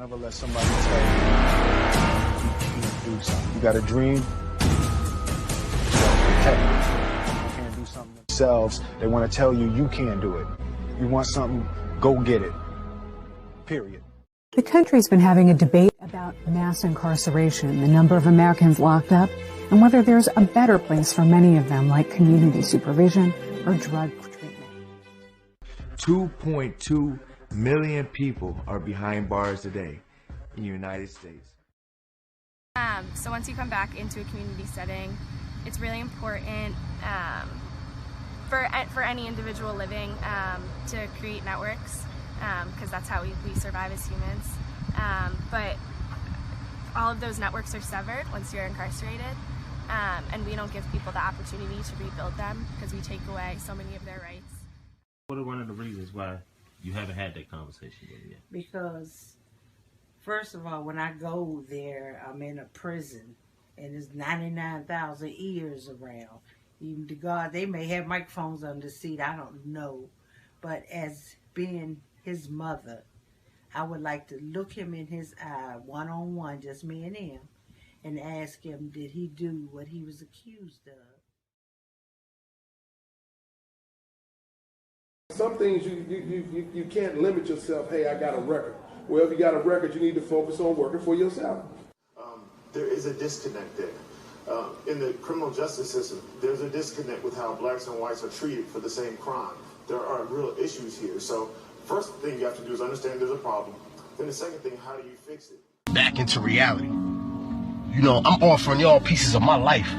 ever let somebody tell you can't do something. You got a dream, you gotta protect it. You can't do something themselves. They want to tell you you can't do it. You want something, go get it. Period. The country's been having a debate about mass incarceration, the number of Americans locked up, and whether there's a better place for many of them, like community supervision or drug treatment. 2.2 million people are behind bars today in the United States. So once you come back into a community setting, it's really important for any individual living to create networks, because that's how we survive as humans. But all of those networks are severed once you're incarcerated, and we don't give people the opportunity to rebuild them because we take away so many of their rights. What are one of the reasons why you haven't had that conversation with me yet? Because, first of all, when I go there, I'm in a prison, and there's 99,000 ears around. Even to God, they may have microphones on the seat, I don't know. But as being his mother, I would like to look him in his eye, one-on-one, just me and him, and ask him, did he do what he was accused of? Some things you can't limit yourself, hey, I got a record. Well, if you got a record, you need to focus on working for yourself. There is a disconnect there. In the criminal justice system, there's a disconnect with how blacks and whites are treated for the same crime. There are real issues here. So first thing you have to do is understand there's a problem. Then the second thing, how do you fix it? Back into reality. You know, I'm offering y'all pieces of my life.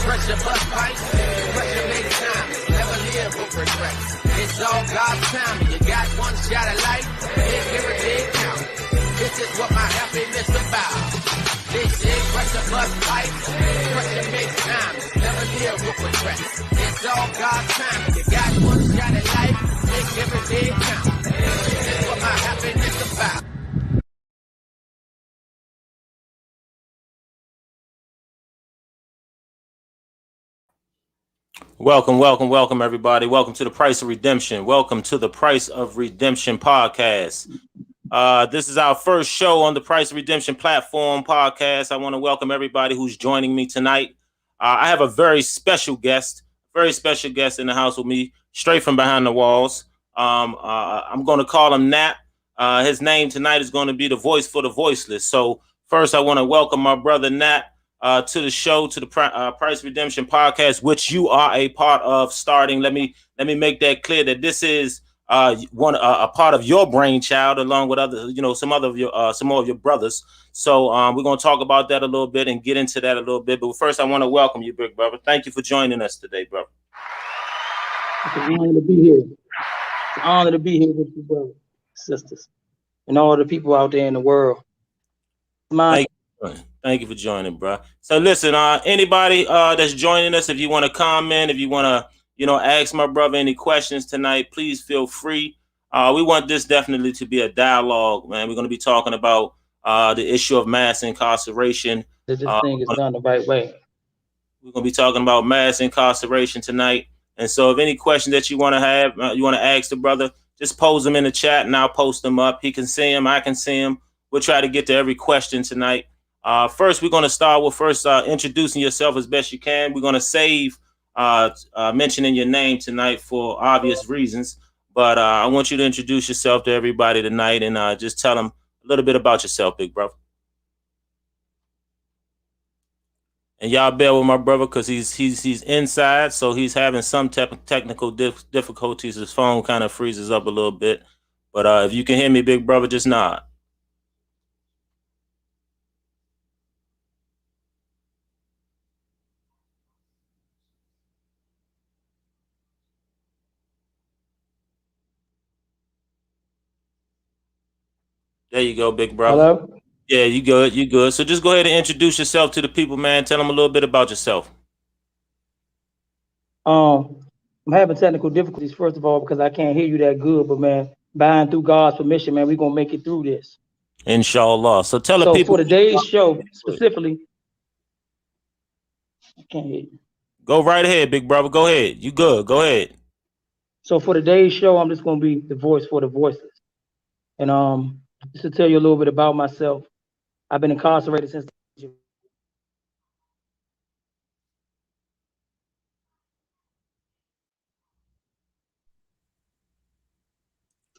Pressure bust pipes, pressure make time, never live with regrets. It's all God's time, you got one shot of life, make every day count. This is what my happiness about. This is pressure bust pipes, pressure make time, never live with regrets. It's all God's time, you got one shot of life, make every day count. This is what my happiness about. Welcome, everybody. Welcome to the Price of Redemption. Welcome to the Price of Redemption podcast. This is our first show on the Price of Redemption platform podcast. I want to welcome everybody who's joining me tonight. I have a very special guest in the house with me, straight from behind the walls. I'm going to call him Nat. His name tonight is going to be the voice for the voiceless. So first, I want to welcome my brother Nat to the show, to the Price Redemption podcast, which you are a part of starting. Let me make that clear that this is a part of your brainchild, along with other, some more of your brothers. So we're gonna talk about that a little bit and get into that a little bit. But first, I want to welcome you, big brother. Thank you for joining us today, brother. It's an honor to be here. It's an honor to be here with you, brothers, sisters, and all the people out there in the world. Thank you for joining, bro. So listen, anybody that's joining us, if you want to comment, if you want to, ask my brother any questions tonight, please feel free. We want this definitely to be a dialogue, man. We're going to be talking about the issue of mass incarceration. This thing is done the right way. We're going to be talking about mass incarceration tonight. And so if any questions that you want to have, you want to ask the brother, just pose them in the chat and I'll post them up. He can see them. I can see them. We'll try to get to every question tonight. First, we're going to start with introducing yourself as best you can. We're going to save mentioning your name tonight for obvious reasons. But I want you to introduce yourself to everybody tonight and just tell them a little bit about yourself, big brother. And y'all bear with my brother because he's inside, so he's having some technical difficulties. His phone kind of freezes up a little bit. But if you can hear me, big brother, just nod. There you go, big brother. Hello? Yeah, you good. So just go ahead and introduce yourself to the people, man. Tell them a little bit about yourself. I'm having technical difficulties, first of all, because I can't hear you that good, but man, by and through God's permission, man, we're going to make it through this. Inshallah. So tell the people. For today's show, specifically, I can't hear you. Go right ahead, big brother. Go ahead. You good. Go ahead. So for today's show, I'm just gonna be the voice for the voiceless. And just to tell you a little bit about myself, I've been incarcerated since a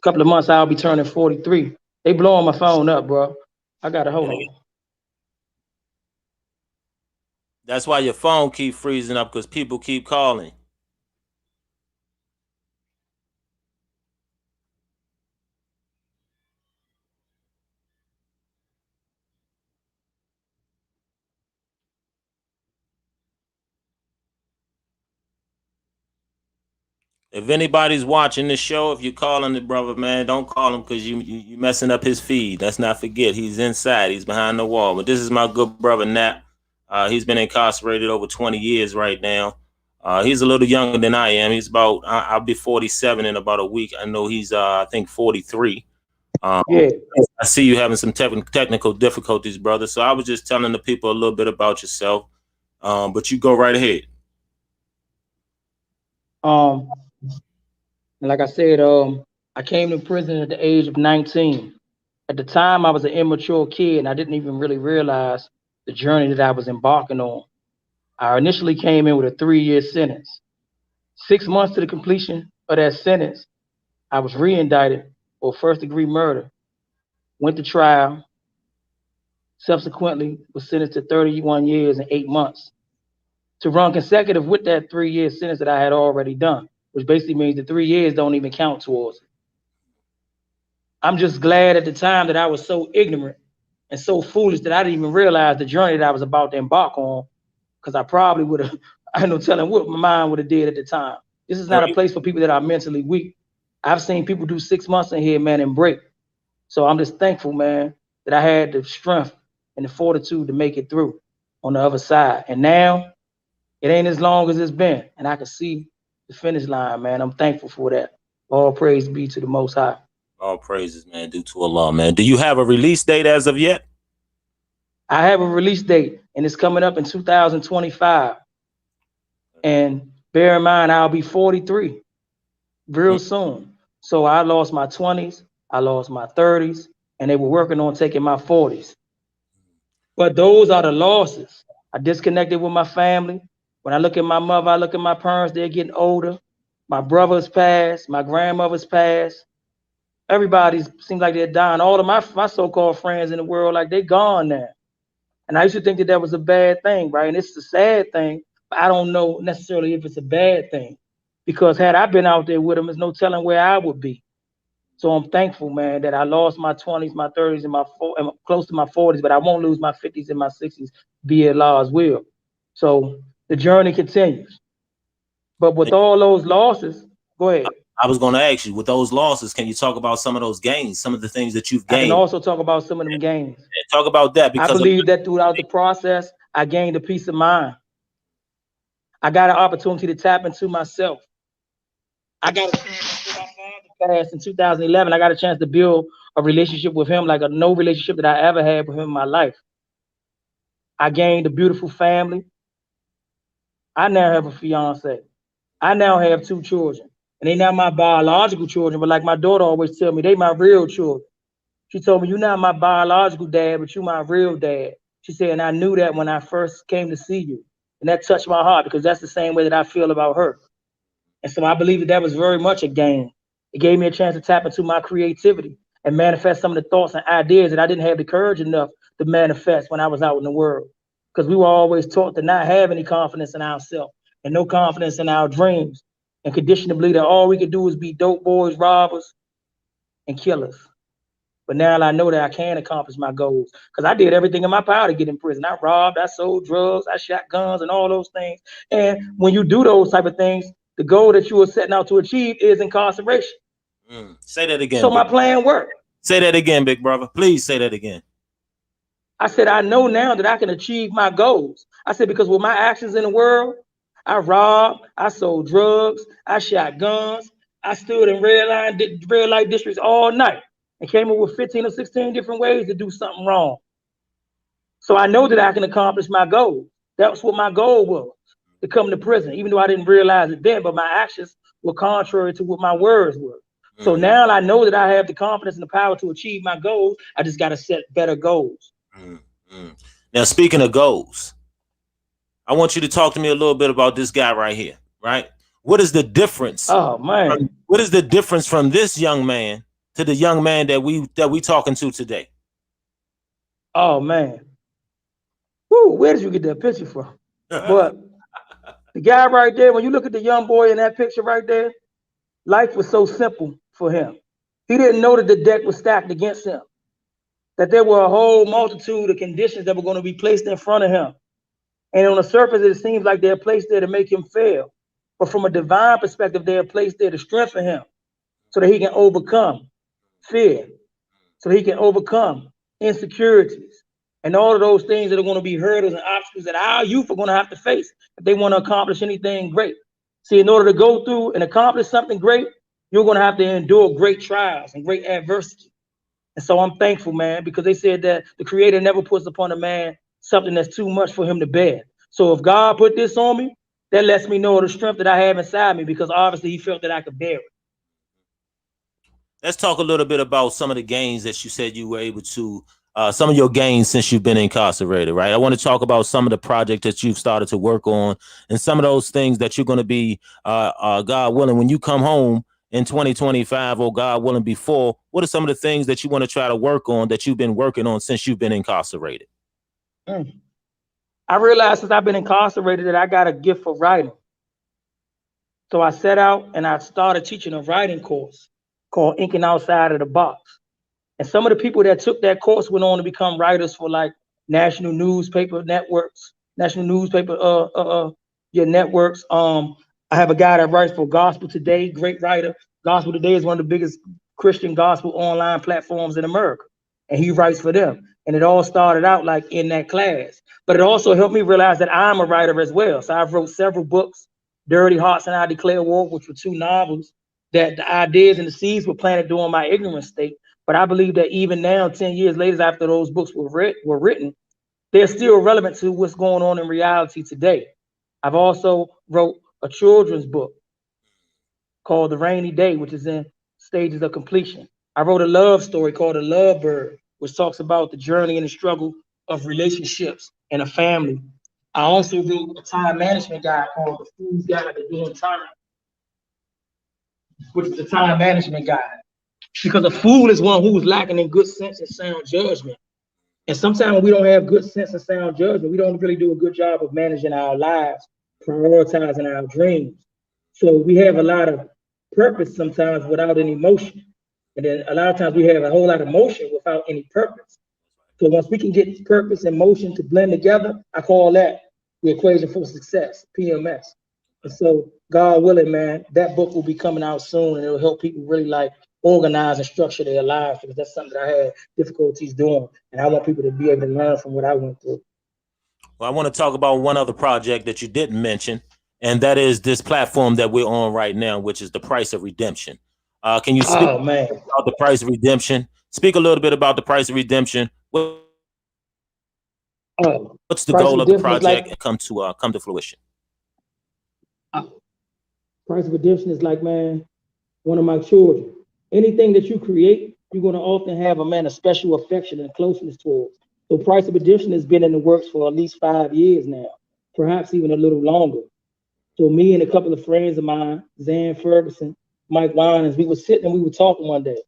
couple of months. I'll be turning 43. They blowing my phone up, bro. I gotta hold on. That's why your phone keep freezing up, because people keep calling. If anybody's watching this show, if you're calling the brother, man, don't call him, because you messing up his feed. Let's not forget, he's inside. He's behind the wall. But this is my good brother, Nat. He's been incarcerated over 20 years right now. He's a little younger than I am. He's about, I'll be 47 in about a week. I know he's, I think, 43. Yeah. I see you having some technical difficulties, brother. So I was just telling the people a little bit about yourself. But you go right ahead. And like I said, I came to prison at the age of 19. At the time, I was an immature kid, and I didn't even really realize the journey that I was embarking on. I initially came in with a 3-year sentence. 6 months to the completion of that sentence, I was re-indicted for first-degree murder, went to trial, subsequently was sentenced to 31 years and 8 months to run consecutive with that 3-year sentence that I had already done, which basically means the 3 years don't even count towards it. I'm just glad at the time that I was so ignorant and so foolish that I didn't even realize the journey that I was about to embark on, because I probably would have, I had no telling what my mind would have did at the time. This is not a place for people that are mentally weak. I've seen people do 6 months in here, man, and break. So I'm just thankful, man, that I had the strength and the fortitude to make it through on the other side. And now it ain't as long as it's been, and I can see the finish line, man. I'm thankful for that. All praise be to the Most High. All praises, man, due to Allah, man. Do you have a release date as of yet? I have a release date, and it's coming up in 2025. And bear in mind, I'll be 43 real soon. So I lost my 20s, I lost my 30s, and they were working on taking my 40s. But those are the losses. I disconnected with my family. When I look at my mother, I look at my parents, they're getting older. My brothers passed, my grandmother's passed. Everybody seems like they're dying. All of my so-called friends in the world, like they're gone now. And I used to think that that was a bad thing, right? And it's a sad thing, but I don't know necessarily if it's a bad thing, because had I been out there with them, there's no telling where I would be. So I'm thankful, man, that I lost my 20s, my 30s, and close to my 40s, but I won't lose my 50s and my 60s, be Allah's will. So the journey continues. But with all those losses, go ahead. I was going to ask you, with those losses, can you talk about some of those gains, some of the things that you've gained? I can also talk about some of them gains. Talk about that, because I believe that throughout the process, I gained a peace of mind. I got an opportunity to tap into myself. I got a chance to my father passed in 2011. I got a chance to build a relationship with him like no relationship that I ever had with him in my life. I gained a beautiful family. I now have a fiance. I now have 2 children. And they not my biological children, but like my daughter always tell me, they my real children. She told me, you're not my biological dad, but you're my real dad. She said, and I knew that when I first came to see you. And that touched my heart, because that's the same way that I feel about her. And so I believe that that was very much a gain. It gave me a chance to tap into my creativity and manifest some of the thoughts and ideas that I didn't have the courage enough to manifest when I was out in the world. Because we were always taught to not have any confidence in ourselves and no confidence in our dreams, and conditioned to believe that all we could do is be dope boys, robbers, and killers. But now I know that I can accomplish my goals, because I did everything in my power to get in prison. I robbed, I sold drugs, I shot guns, and all those things. And when you do those type of things, the goal that you are setting out to achieve is incarceration. Say that again. So my plan worked. Say that again, big brother. Please say that again. I said, I know now that I can achieve my goals. I said, because with my actions in the world, I robbed, I sold drugs, I shot guns, I stood in red light districts all night and came up with 15 or 16 different ways to do something wrong. So I know that I can accomplish my goals. That's what my goal was, to come to prison, even though I didn't realize it then, but my actions were contrary to what my words were. So now I know that I have the confidence and the power to achieve my goals. I just got to set better goals. Now, speaking of goals, I want you to talk to me a little bit about this guy right here, right? What is the difference? Oh, man. What is the difference from this young man to the young man that we talking to today? Oh, man. Woo, where did you get that picture from? But the guy right there, when you look at the young boy in that picture right there, life was so simple for him. He didn't know that the deck was stacked against him, that there were a whole multitude of conditions that were going to be placed in front of him. And on the surface, it seems like they're placed there to make him fail. But from a divine perspective, they're placed there to strengthen him so that he can overcome fear, so that he can overcome insecurities, and all of those things that are going to be hurdles and obstacles that our youth are going to have to face if they want to accomplish anything great. See, in order to go through and accomplish something great, you're going to have to endure great trials and great adversity. And so I'm thankful, man, because they said that the Creator never puts upon a man something that's too much for him to bear. So if God put this on me, that lets me know the strength that I have inside me, because obviously he felt that I could bear it. Let's talk a little bit about some of the gains that you said you were able to, some of your gains since you've been incarcerated, right? I want to talk about some of the projects that you've started to work on and some of those things that you're going to be, God willing, when you come home in 2025 or God willing before, what are some of the things that you want to try to work on that you've been working on since you've been incarcerated? I realized since I've been incarcerated that I got a gift for writing. So I set out and I started teaching a writing course called Inking Outside of the Box. And some of the people that took that course went on to become writers for like national newspaper networks, networks. I have a guy that writes for Gospel Today, great writer. Gospel Today is one of the biggest Christian gospel online platforms in America. And he writes for them. And it all started out like in that class. But it also helped me realize that I'm a writer as well. So I've wrote several books, Dirty Hearts and I Declare War, which were 2 novels that the ideas and the seeds were planted during my ignorant state. But I believe that even now, 10 years later, after those books were written, they're still relevant to what's going on in reality today. I've also wrote a children's book called The Rainy Day, which is in stages of completion. I wrote a love story called The Love Bird, which talks about the journey and the struggle of relationships and a family. I also wrote a time management guide called The Fool's Guide to Doing Time, which is a time management guide. Because a fool is one who is lacking in good sense and sound judgment. And sometimes when we don't have good sense and sound judgment, we don't really do a good job of managing our lives, prioritizing our dreams. So we have a lot of purpose sometimes without any motion. And then a lot of times we have a whole lot of motion without any purpose. So once we can get purpose and motion to blend together, I call that the equation for success, PMS. And so God willing, man, that book will be coming out soon, and it'll help people really like organize and structure their lives, because that's something that I had difficulties doing. And I want people to be able to learn from what I went through. Well, I want to talk about one other project that you didn't mention, and that is this platform that we're on right now, which is the Price of Redemption. Can you speak about the Price of Redemption? Speak a little bit about the Price of Redemption. What's the goal of the project and come to fruition? Price of Redemption is like, man, one of my children. Anything that you create, you're going to often have a special affection and closeness towards. So Price of Redemption has been in the works for at least 5 years now, perhaps even a little longer. So me and a couple of friends of mine, Zan Ferguson, Mike Winans, we were sitting and we were talking one day.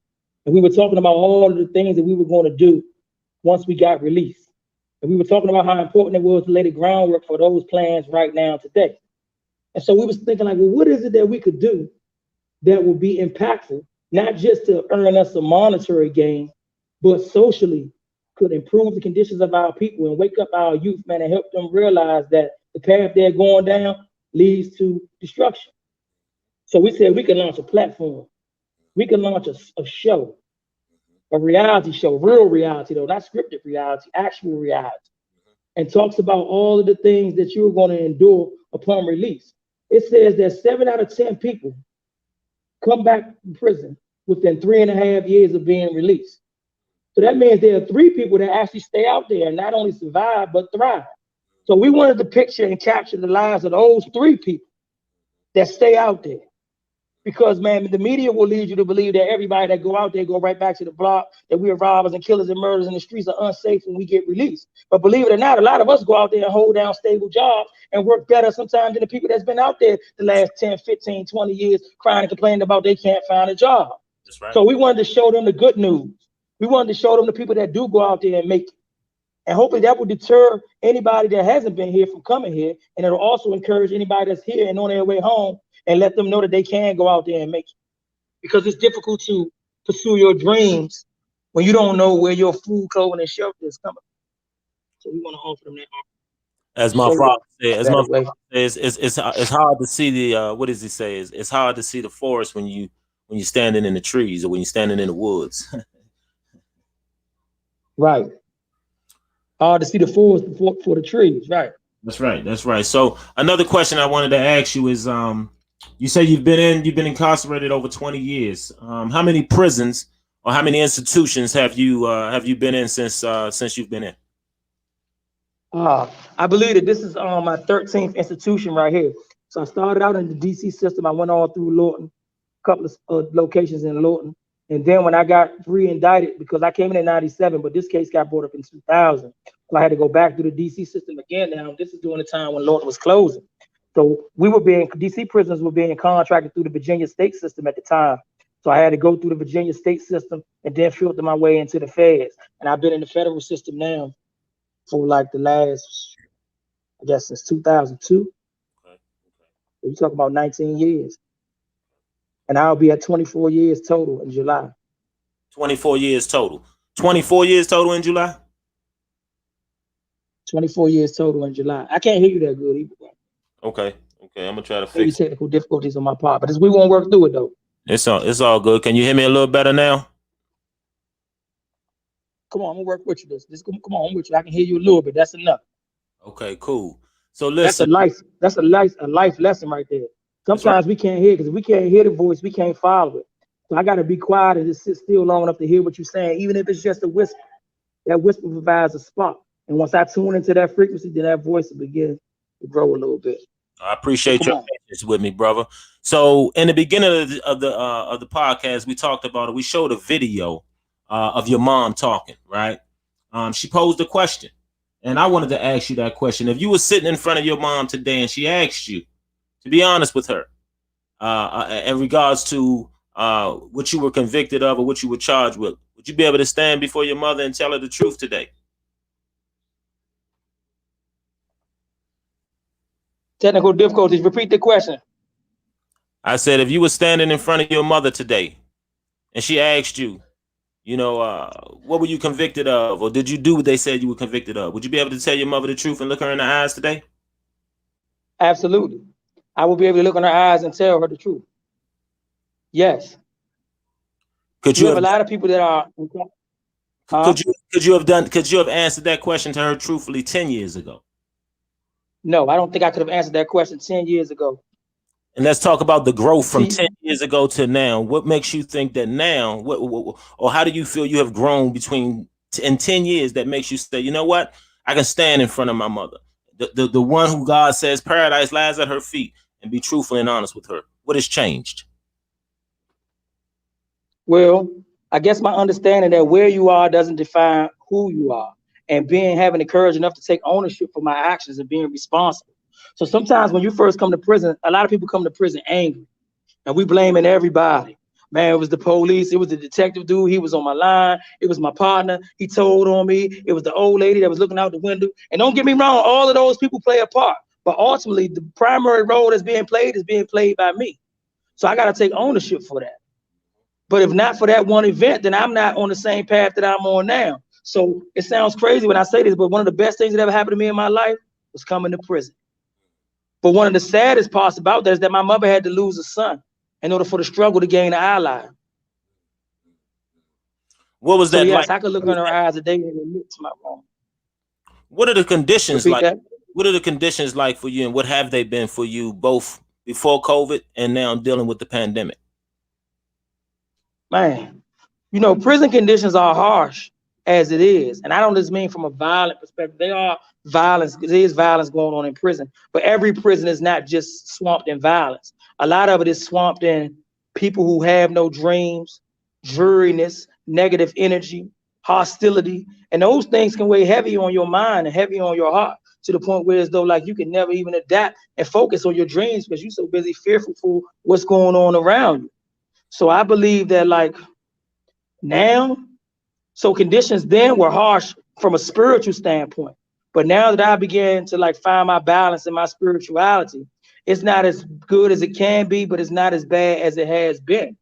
And we were talking about all of the things that we were going to do once we got released. And we were talking about how important it was to lay the groundwork for those plans right now today. And so we was thinking like, well, what is it that we could do that would be impactful, not just to earn us a monetary gain, but socially could improve the conditions of our people and wake up our youth, man, and help them realize that the path they're going down leads to destruction. So we said we can launch a platform. We can launch a show, a reality show, real reality though, not scripted reality, actual reality, and talks about all of the things that you're going to endure upon release. It says that 7 out of 10 people come back from prison within 3.5 years of being released. So that means there are 3 people that actually stay out there and not only survive, but thrive. So we wanted to picture and capture the lives of those 3 people that stay out there. Because, man, the media will lead you to believe that everybody that go out there go right back to the block, that we are robbers and killers and murderers and the streets are unsafe when we get released. But believe it or not, a lot of us go out there and hold down stable jobs and work better sometimes than the people that's been out there the last 10, 15, 20 years crying and complaining about they can't find a job. That's right. So we wanted to show them the good news. We wanted to show them the people that do go out there and make it. And hopefully that will deter anybody that hasn't been here from coming here. And it'll also encourage anybody that's here and on their way home and let them know that they can go out there and make it. Because it's difficult to pursue your dreams when you don't know where your food, clothing, and shelter is coming. So we want to offer them that. As my father says, it's hard to see the what does he say? It's hard to see the forest when you're standing in the trees or when you're standing in the woods. Right. Hard to see the forest for the trees. Right. That's right. That's right. So another question I wanted to ask you is, you say you've been incarcerated over 20 years. How many prisons or how many institutions have you been in since you've been in? I believe that this is my 13th institution right here. So I started out in the DC system. I went all through Lawton, a couple of locations in Lawton. And then when I got re-indicted, because I came in 97, but this case got brought up in 2000. So I had to go back through the DC system again now. This is during the time when Lawton was closing. So DC prisoners were being contracted through the Virginia state system at the time. So I had to go through the Virginia state system and then filter my way into the feds. And I've been in the federal system now for like the last, I guess, since 2002. You talk about 19 years. And I'll be at 24 years total in July. 24 years total. 24 years total in July? 24 years total in July. I can't hear you that good either. Okay. I'm gonna try to fix maybe technical difficulties on my part, but we won't work through it though. It's all good. Can you hear me a little better now? Come on, I'm gonna work with you. Come on, I'm with you. I can hear you a little bit. That's enough. Okay, cool. So listen, that's a life lesson right there. Sometimes we can't hear, because if we can't hear the voice, we can't follow it. So I gotta be quiet and just sit still long enough to hear what you're saying, even if it's just a whisper. That whisper provides a spark. And once I tune into that frequency, then that voice will begin to grow a little bit. I appreciate your patience with me, brother. So in the beginning of the podcast, we talked about it. We showed a video of your mom talking, right? She posed a question, and I wanted to ask you that question. If you were sitting in front of your mom today and she asked you to be honest with her in regards to what you were convicted of or what you were charged with, would you be able to stand before your mother and tell her the truth today? Technical difficulties. Repeat the question. I said, if you were standing in front of your mother today and she asked you, what were you convicted of? Or did you do what they said you were convicted of? Would you be able to tell your mother the truth and look her in the eyes today? Absolutely. I will be able to look in her eyes and tell her the truth. Yes. Could you have a lot of people that are. Could you have answered that question to her truthfully 10 years ago? No, I don't think I could have answered that question 10 years ago. And let's talk about the growth from 10 years ago to now. What makes you think that now, or how do you feel you have grown in 10 years that makes you say, you know what, I can stand in front of my mother, the one who God says paradise lies at her feet, and be truthful and honest with her? What has changed? Well, I guess my understanding that where you are doesn't define who you are, and having the courage enough to take ownership for my actions and being responsible. So sometimes when you first come to prison, a lot of people come to prison angry, and we blaming everybody. Man, it was the police, it was the detective dude, he was on my line, it was my partner, he told on me, it was the old lady that was looking out the window. And don't get me wrong, all of those people play a part, but ultimately the primary role that's being played is being played by me. So I got to take ownership for that. But if not for that one event, then I'm not on the same path that I'm on now. So it sounds crazy when I say this, but one of the best things that ever happened to me in my life was coming to prison. But one of the saddest parts about that is that my mother had to lose a son in order for the struggle to gain an ally. What was that like? I could look in her eyes a day and admit to my wrong. What are the conditions like? What are the conditions like for you, and what have they been for you both before COVID and now dealing with the pandemic? Man, prison conditions are harsh. as it is. And I don't just mean from a violent perspective. There is violence going on in prison, but every prison is not just swamped in violence. A lot of it is swamped in people who have no dreams, dreariness, negative energy, hostility, and those things can weigh heavy on your mind and heavy on your heart, to the point where as though like you can never even adapt and focus on your dreams because you're so busy fearful for what's going on around you. So I believe that like now, so conditions then were harsh from a spiritual standpoint. But now that I began to like find my balance in my spirituality, it's not as good as it can be, but it's not as bad as it has been.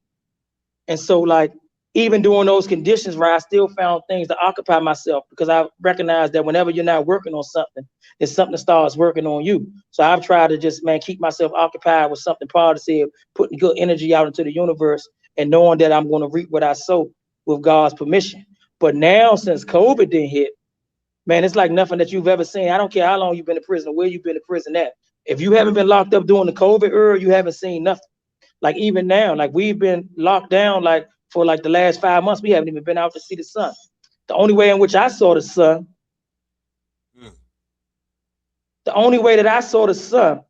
And so like, even during those conditions, right, I still found things to occupy myself because I recognize that whenever you're not working on something, then something starts working on you. So I've tried to just, man, keep myself occupied with something positive, putting good energy out into the universe and knowing that I'm going to reap what I sow with God's permission. But now since COVID didn't hit, man, it's like nothing that you've ever seen. I don't care how long you've been in prison or where you've been in prison at. If you haven't been locked up during the COVID era, you haven't seen nothing. Like even now, like we've been locked down like for like the last 5 months, we haven't even been out to see the sun. The only way in which I saw the sun, the only way that I saw the sun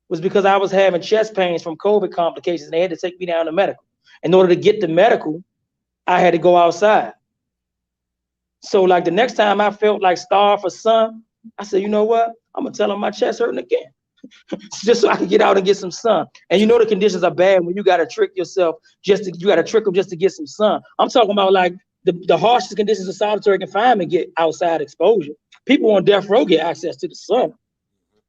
was because I was having chest pains from COVID complications and they had to take me down to medical. In order to get to medical, I had to go outside. So like the next time I felt like starved for sun, I said, you know what? I'm gonna tell them my chest hurting again. Just so I can get out and get some sun. And you know the conditions are bad when you gotta trick yourself you gotta trick them just to get some sun. I'm talking about like the harshest conditions of solitary confinement get outside exposure. People on death row get access to the sun.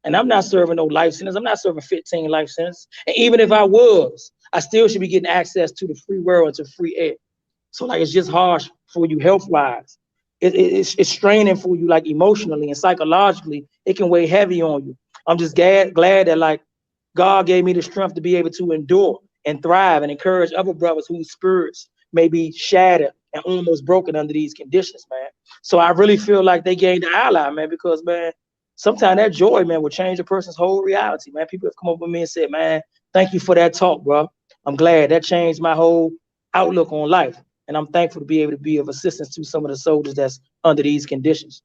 And I'm not serving no life sentence. I'm not serving 15 life sentences. And even if I was, I still should be getting access to the free world and to free air. So like it's just harsh for you health-wise. It's straining for you like emotionally and psychologically. It can weigh heavy on you. I'm just glad that like God gave me the strength to be able to endure and thrive and encourage other brothers whose spirits may be shattered and almost broken under these conditions, man. So I really feel like they gained an ally, man, because man, sometimes that joy, man, will change a person's whole reality, man. People have come up with me and said, man, thank you for that talk, bro. I'm glad that changed my whole outlook on life. And I'm thankful to be able to be of assistance to some of the soldiers that's under these conditions.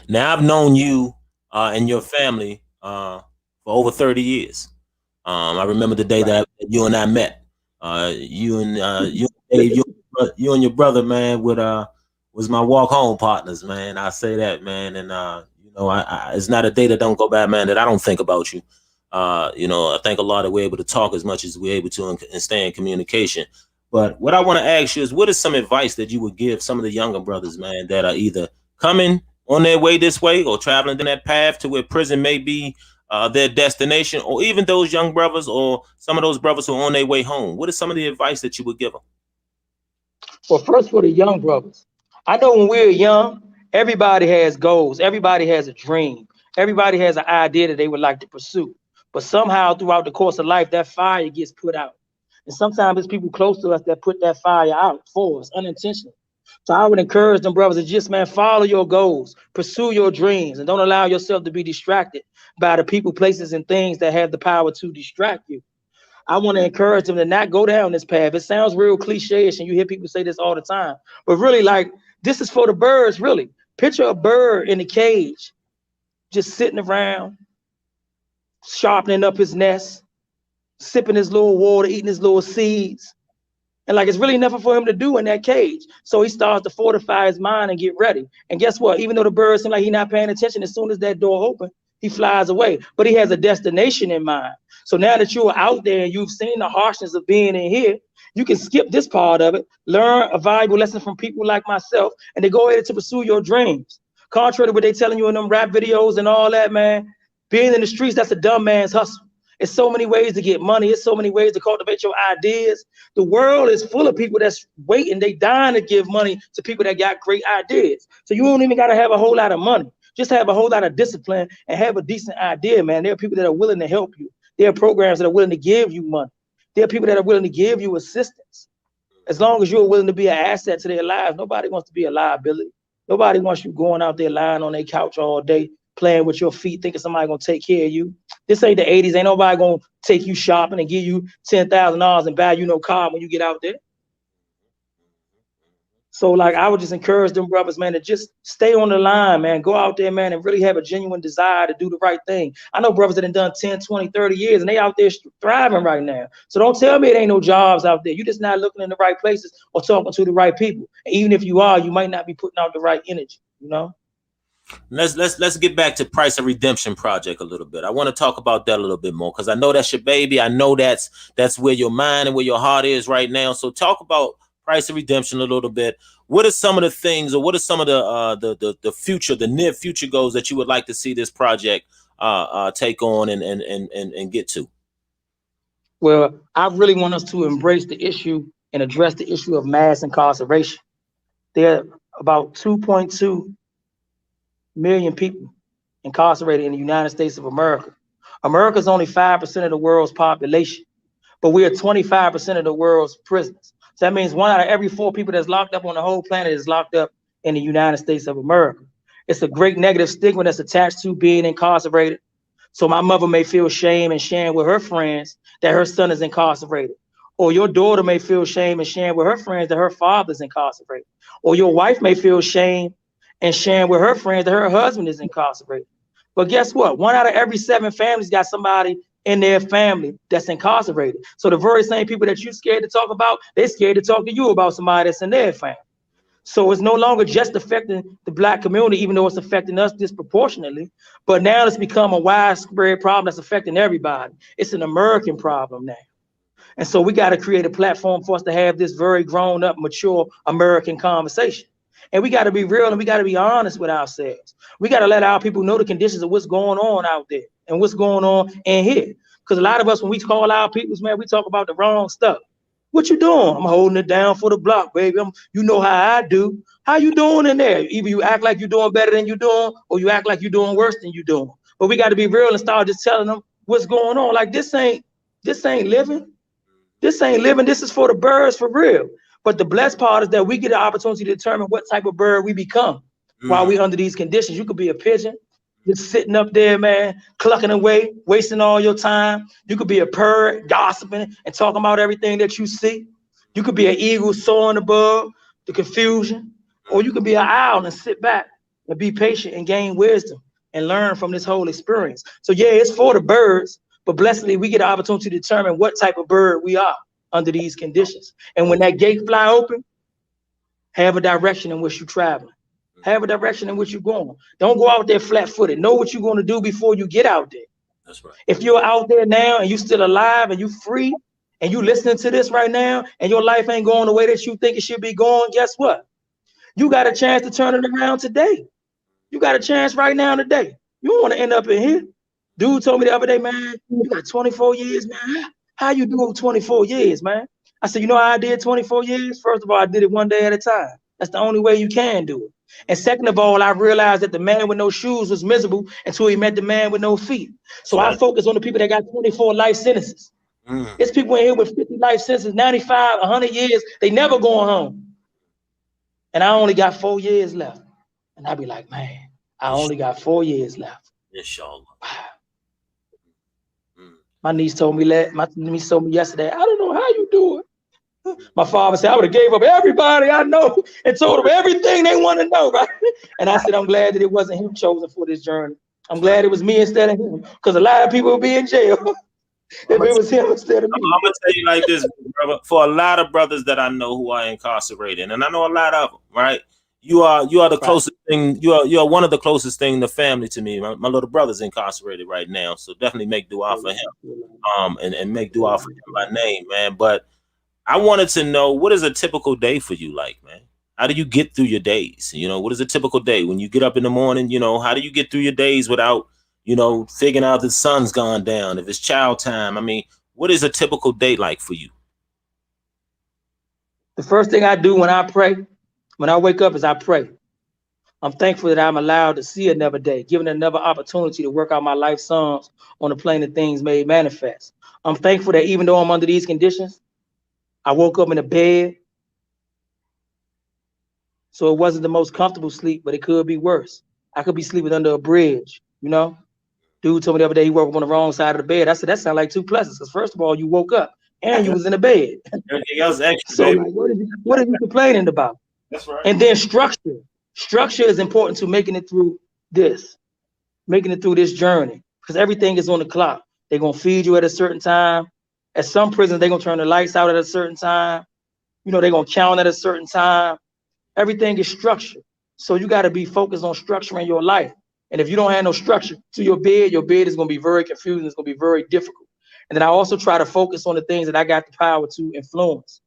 Now, I've known you and your family for over 30 years. I remember the day that you and I met. You and Dave, you and your brother, man, was my walk home partners, man. I say that, man, and you know, it's not a day that don't go by, man, that I don't think about you. You know, I think a lot that we're able to talk as much as we're able to and stay in communication. But what I want to ask you is, what is some advice that you would give some of the younger brothers, man, that are either coming on their way this way or traveling down that path to where prison may be their destination, or even those young brothers or some of those brothers who are on their way home? What is some of the advice that you would give them? Well, first for the young brothers, I know when we're young, everybody has goals. Everybody has a dream. Everybody has an idea that they would like to pursue. But somehow throughout the course of life, that fire gets put out. And sometimes it's people close to us that put that fire out for us unintentionally. So I would encourage them brothers to just, man, follow your goals, pursue your dreams, and don't allow yourself to be distracted by the people, places, and things that have the power to distract you. I want to encourage them to not go down this path. It sounds real cliche-ish, and you hear people say this all the time. But really, like, this is for the birds, really. Picture a bird in a cage, just sitting around, sharpening up his nest, sipping his little water, eating his little seeds. And like, it's really nothing for him to do in that cage. So he starts to fortify his mind and get ready. And guess what? Even though the bird seems like he's not paying attention, as soon as that door opens, he flies away. But he has a destination in mind. So now that you are out there and you've seen the harshness of being in here, you can skip this part of it, learn a valuable lesson from people like myself, and then go ahead to pursue your dreams. Contrary to what they're telling you in them rap videos and all that, man, being in the streets, that's a dumb man's hustle. It's so many ways to get money. It's so many ways to cultivate your ideas. The world is full of people that's waiting. They dying to give money to people that got great ideas. So you don't even got to have a whole lot of money. Just have a whole lot of discipline and have a decent idea, man. There are people that are willing to help you. There are programs that are willing to give you money. There are people that are willing to give you assistance. As long as you're willing to be an asset to their lives, nobody wants to be a liability. Nobody wants you going out there lying on their couch all day, playing with your feet, thinking somebody gonna take care of you. This ain't the 80s. Ain't nobody gonna take you shopping and give you $10,000 and buy you no car when you get out there. So like I would just encourage them brothers, man, to just stay on the line, man. Go out there, man, and really have a genuine desire to do the right thing. I know brothers that have done 10, 20, 30 years and they out there thriving right now. So don't tell me it ain't no jobs out there. You're just not looking in the right places or talking to the right people. And even if you are, you might not be putting out the right energy, you know? Let's get back to Price of Redemption Project a little bit. I want to talk about that a little bit more because I know that's your baby. I know that's where your mind and where your heart is right now. So talk about Price of Redemption a little bit. What are some of the things, or what are some of the future, the near future goals that you would like to see this project take on and get to? Well, I really want us to embrace the issue and address the issue of mass incarceration. There are about 2.2 million people incarcerated in the United States of America. America is only 5% of the world's population, but we are 25% of the world's prisoners. So that means 1 out of every 4 people that's locked up on the whole planet is locked up in the United States of America. It's a great negative stigma that's attached to being incarcerated. So my mother may feel shame and sharing with her friends that her son is incarcerated. Or your daughter may feel shame and sharing with her friends that her father's incarcerated. Or your wife may feel shame and sharing with her friends that her husband is incarcerated. But guess what? 1 out of every 7 families got somebody in their family that's incarcerated. So the very same people that you're scared to talk about, they're scared to talk to you about somebody that's in their family. So it's no longer just affecting the Black community, even though it's affecting us disproportionately, but now it's become a widespread problem that's affecting everybody. It's an American problem now. And so we got to create a platform for us to have this very grown up, mature American conversation. And we got to be real and we got to be honest with ourselves. We got to let our people know the conditions of what's going on out there and what's going on in here. Because a lot of us, when we call our peoples, man, we talk about the wrong stuff. What you doing? I'm holding it down for the block, baby. You know how I do. How you doing in there? Either you act like you're doing better than you're doing, or you act like you're doing worse than you're doing. But we got to be real and start just telling them what's going on. Like this ain't living. This ain't living. This is for the birds for real. But the blessed part is that we get the opportunity to determine what type of bird we become while we under these conditions. You could be a pigeon, just sitting up there, man, clucking away, wasting all your time. You could be a bird, gossiping and talking about everything that you see. You could be an eagle soaring above the confusion, or you could be an owl and sit back and be patient and gain wisdom and learn from this whole experience. So yeah, it's for the birds, but blessedly we get the opportunity to determine what type of bird we are under these conditions. And when that gate fly open, have a direction in which you're traveling. Have a direction in which you're going. Don't go out there flat-footed. Know what you're going to do before you get out there. That's right. If you're out there now and you're still alive and you free and you listening to this right now and your life ain't going the way that you think it should be going, guess what? You got a chance to turn it around today. You got a chance right now today. You don't want to end up in here. Dude told me the other day, man, you got 24 years, man. How you do 24 years, man? I said, you know how I did 24 years? First of all, I did it one day at a time. That's the only way you can do it. And second of all, I realized that the man with no shoes was miserable until he met the man with no feet. So I focus on the people that got 24 life sentences. It's people in here with 50 life sentences, 95, 100 years. They never going home. And I only got 4 years left. And I be like, man, I only got 4 years left. Inshallah. My niece told me yesterday, I don't know how you do it. My father said, I would have gave up everybody I know and told them everything they want to know, right? And I said, I'm glad that it wasn't him chosen for this journey. I'm glad it was me instead of him, because a lot of people would be in jail if it was him instead of me. I'm going to tell you like this, brother. For a lot of brothers that I know who are incarcerated, and I know a lot of them, right? You are the closest thing. You are one of the closest thing in the family to me. My little brother's incarcerated right now, so definitely make dua for him, and make dua for him by name, man. But I wanted to know, what is a typical day for you like, man? How do you get through your days? You know, what is a typical day when you get up in the morning? You know, how do you get through your days without, you know, figuring out the sun's gone down, if it's child time? I mean, what is a typical day like for you? The first thing I do when I pray, when I wake up, is I pray. I'm thankful that I'm allowed to see another day, given another opportunity to work out my life songs on the plane of things made manifest. I'm thankful that even though I'm under these conditions, I woke up in a bed. So it wasn't the most comfortable sleep, but it could be worse. I could be sleeping under a bridge, you know? Dude told me the other day he woke up on the wrong side of the bed. I said, that sounds like two pluses, because first of all, you woke up and you was in a bed. Everything else extra, so like, what are you complaining about? That's right. And then structure. Structure is important to making it through this journey, because everything is on the clock. They're going to feed you at a certain time. At some prisons, they're going to turn the lights out at a certain time. You know, they're going to count at a certain time. Everything is structured. So you got to be focused on structuring your life. And if you don't have no structure to your bed is going to be very confusing. It's going to be very difficult. And then I also try to focus on the things that I got the power to influence.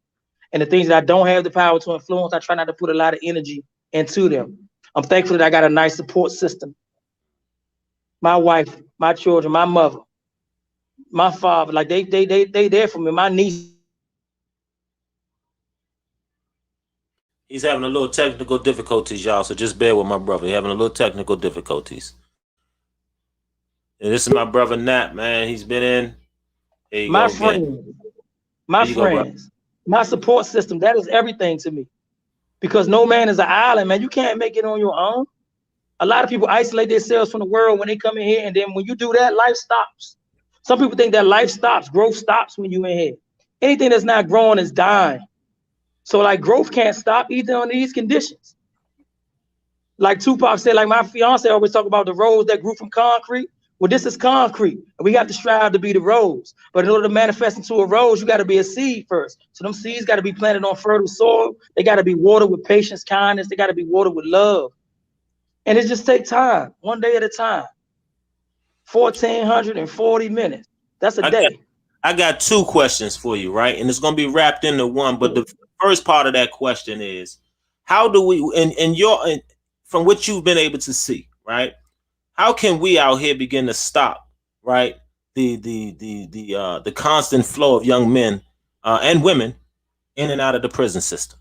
And the things that I don't have the power to influence, I try not to put a lot of energy into them. I'm thankful that I got a nice support system. My wife, my children, my mother, my father, like they there for me. My niece. He's having a little technical difficulties, y'all. So just bear with my brother. He's having a little technical difficulties. And this is my brother Nat, man. He's been in. Here you my go friends, again. my Here you friends, go, my support system. That is everything to me. Because no man is an island, man. You can't make it on your own. A lot of people isolate themselves from the world when they come in here, and then when you do that, life stops. Some people think that life stops, growth stops when you in here. Anything that's not growing is dying. So like growth can't stop either on these conditions. Like Tupac said, like my fiance always talk about the rose that grew from concrete. Well, this is concrete, and we got to strive to be the rose. But in order to manifest into a rose, you got to be a seed first. So them seeds got to be planted on fertile soil. They got to be watered with patience, kindness. They got to be watered with love. And it just takes time, one day at a time. 1,440 minutes. That's a day. I got two questions for you, right? And it's going to be wrapped into one. But the first part of that question is, how do we, from what you've been able to see, right? How can we out here begin to stop, right, the constant flow of young men and women in and out of the prison system?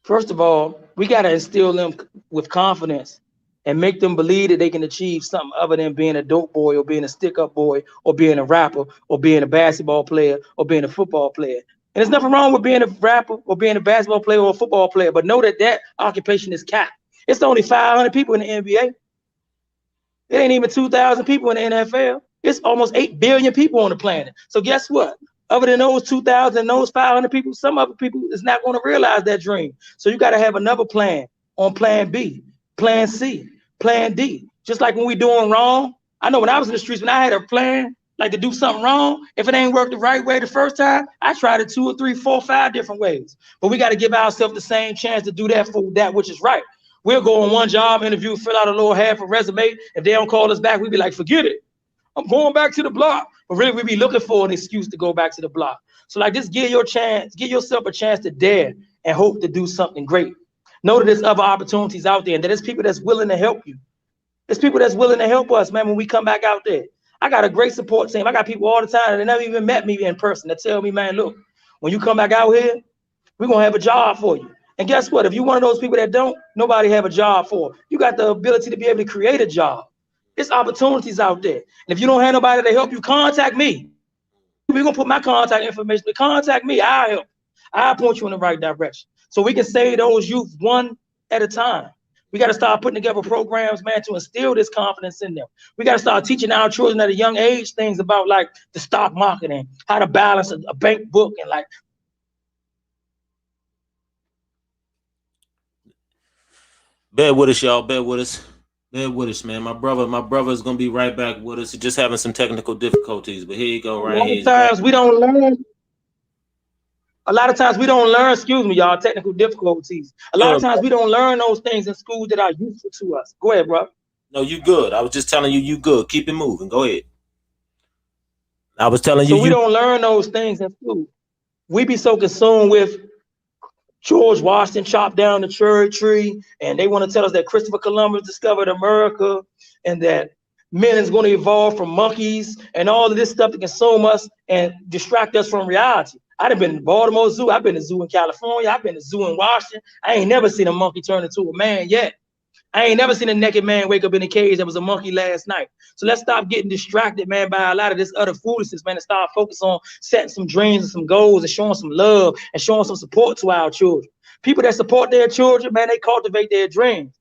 First of all, we got to instill them with confidence and make them believe that they can achieve something other than being a dope boy or being a stick-up boy or being a rapper or being a basketball player or being a football player. And there's nothing wrong with being a rapper or being a basketball player or a football player, but know that that occupation is capped. It's only 500 people in the NBA. It ain't even 2,000 people in the NFL. It's almost 8 billion people on the planet. So guess what? Other than those 2,000 and those 500 people, some other people is not going to realize that dream. So you got to have another plan on plan B, plan C, plan D. Just like when we doing wrong. I know when I was in the streets, when I had a plan, like to do something wrong, if it ain't worked the right way the first time, I tried it 2 or 3, 4, 5 different ways. But we got to give ourselves the same chance to do that for that which is right. We'll go on one job interview, fill out a little half a resume. If they don't call us back, we'd be like, forget it. I'm going back to the block. But really, we be looking for an excuse to go back to the block. So like, just give yourself a chance to dare and hope to do something great. Know that there's other opportunities out there and that there's people that's willing to help you. There's people that's willing to help us, man, when we come back out there. I got a great support team. I got people all the time that never even met me in person that tell me, man, look, when you come back out here, we're going to have a job for you. And guess what? If you're one of those people that don't, nobody have a job for. You got the ability to be able to create a job. There's opportunities out there. And if you don't have nobody to help you, contact me. We're going to put my contact information, but contact me. I'll help. I'll point you in the right direction. So we can save those youth one at a time. We got to start putting together programs, man, to instill this confidence in them. We got to start teaching our children at a young age things about like the stock market and how to balance a bank book and like. Bear with us, y'all. Bear with us. Bear with us, man. My brother is gonna be right back with us. He's just having some technical difficulties, but here you go, right here. A lot of times we don't learn. A lot of times we don't learn, excuse me, y'all, technical difficulties. A lot of times we don't learn those things in school that are useful to us. Go ahead, bro. No, you good. I was just telling you, you good. Keep it moving. Go ahead. I was telling you. So we don't learn those things in school. We be so consumed with George Washington chopped down the cherry tree, and they want to tell us that Christopher Columbus discovered America, and that men is going to evolve from monkeys, and all of this stuff to consume us and distract us from reality. I've been to Baltimore Zoo. I've been to zoo in California. I've been to zoo in Washington. I ain't never seen a monkey turn into a man yet. I ain't never seen a naked man wake up in a cage that was a monkey last night. So let's stop getting distracted, man, by a lot of this other foolishness, man, and start focusing on setting some dreams and some goals and showing some love and showing some support to our children. People that support their children, man, they cultivate their dreams.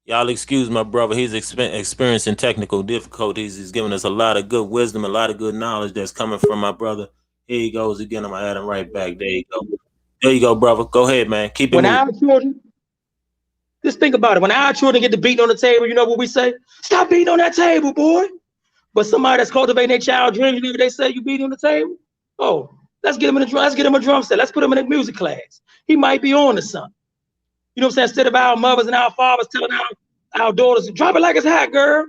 Y'all excuse my brother. He's experiencing technical difficulties. He's giving us a lot of good wisdom, a lot of good knowledge that's coming from my brother. Here he goes again. I'm gonna add him right back. There you go. There you go, brother. Go ahead, man. Keep it When moving. our children, just think about it. When our children get to beating on the table, you know what we say? Stop beating on that table, boy. But somebody that's cultivating their child dreams, you know what they say? You beating on the table? Oh, let's get him in the drum. Let's get him a drum set. Let's put him in a music class. He might be on to something. You know what I'm saying? Instead of our mothers and our fathers telling our daughters, drop it like it's hot, girl.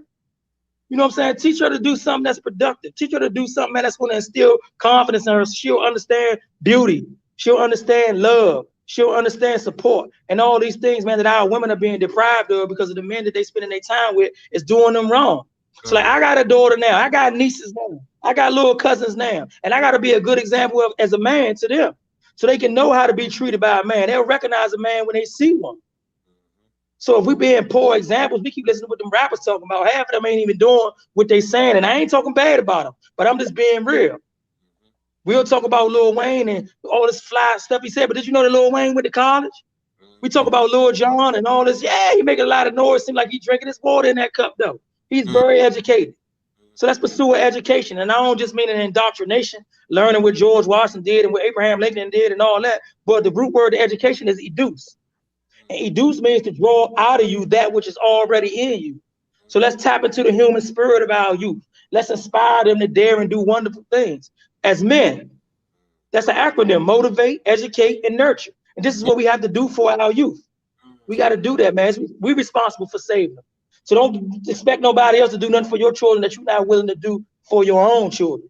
You know what I'm saying? Teach her to do something that's productive. Teach her to do something, man, that's going to instill confidence in her. She'll understand beauty. She'll understand love. She'll understand support. And all these things, man, that our women are being deprived of because of the men that they spending their time with is doing them wrong. So like, I got a daughter now. I got nieces now. I got little cousins now. And I got to be a good example of as a man to them. So they can know how to be treated by a man. They'll recognize a man when they see one. So if we being poor examples, we keep listening to what them rappers talking about. Half of them ain't even doing what they saying. And I ain't talking bad about them, but I'm just being real. We'll talk about Lil Wayne and all this fly stuff he said, but did you know that Lil Wayne went to college? We talk about Lil Jon and all this. Yeah, he making a lot of noise. Seems like he's drinking his water in that cup, though. He's very educated. So let's pursue an education. And I don't just mean an indoctrination, learning what George Washington did and what Abraham Lincoln did and all that. But the root word of education is educe. And educe means to draw out of you that which is already in you. So let's tap into the human spirit of our youth. Let's inspire them to dare and do wonderful things. As men, that's an acronym: motivate, educate, and nurture. And this is what we have to do for our youth. We got to do that, man. We're responsible for saving them. So don't expect nobody else to do nothing for your children that you're not willing to do for your own children.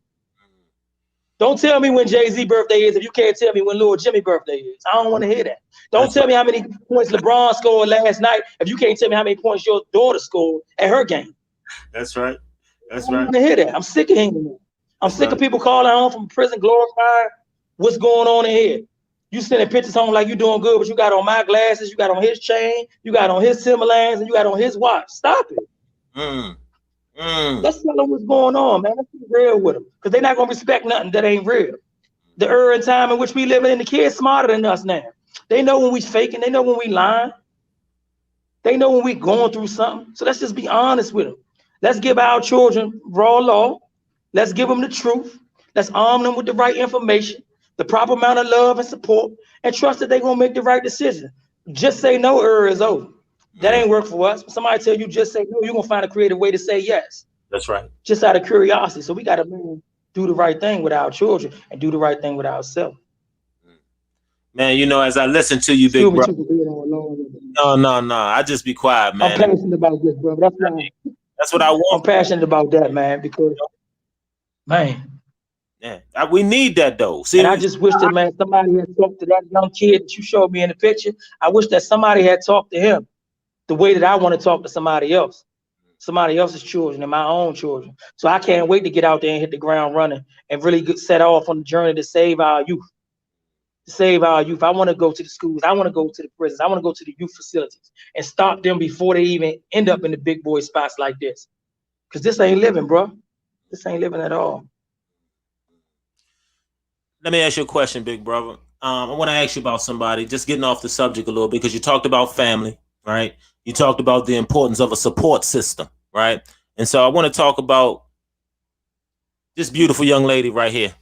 Don't tell me when Jay-Z birthday is if you can't tell me when Lil Jimmy birthday is. I don't want to hear that. Don't tell me how many points LeBron scored last night if you can't tell me how many points your daughter scored at her game. That's right. That's I don't right. want to hear that. I'm sick of hearing that. I'm sick of people calling home from prison glorifying what's going on in here. You sending pictures home like you doing good, but you got on my glasses, you got on his chain, you got on his Timberlands, and you got on his watch. Stop it. Let's tell them what's going on, man. Let's be real with them, because they're not gonna respect nothing that ain't real. The era and time in which we live in, the kids smarter than us now. They know when we faking, they know when we lying, they know when we going through something. So let's just be honest with them. Let's give our children raw law. Let's give them the truth. Let's arm them with the right information, the proper amount of love and support, and trust that they're gonna make the right decision. Just say no era is over. That ain't work for us. Somebody tell you just say no, you're gonna find a creative way to say yes. That's right. Just out of curiosity. So we gotta do the right thing with our children and do the right thing with ourselves. Man, you know, as I listen to you, big bro. No. I just be quiet, man. I'm passionate about this, bro. That's what I want. I'm passionate about that, man, because man. Yeah, we need that though. See, and I just wish that, man, somebody had talked to that young kid that you showed me in the picture. I wish that somebody had talked to him the way that I want to talk to somebody else's children and my own children. So I can't wait to get out there and hit the ground running and really get set off on the journey to save our youth. I want to go to the schools. I want to go to the prisons. I want to go to the youth facilities and stop them before they even end up in the big boy spots like this. Because this ain't living, bro. This ain't living at all. Let me ask you a question, big brother. I want to ask you about somebody, just getting off the subject a little bit, because you talked about family, right? You talked about the importance of a support system, right? And so I want to talk about this beautiful young lady right here,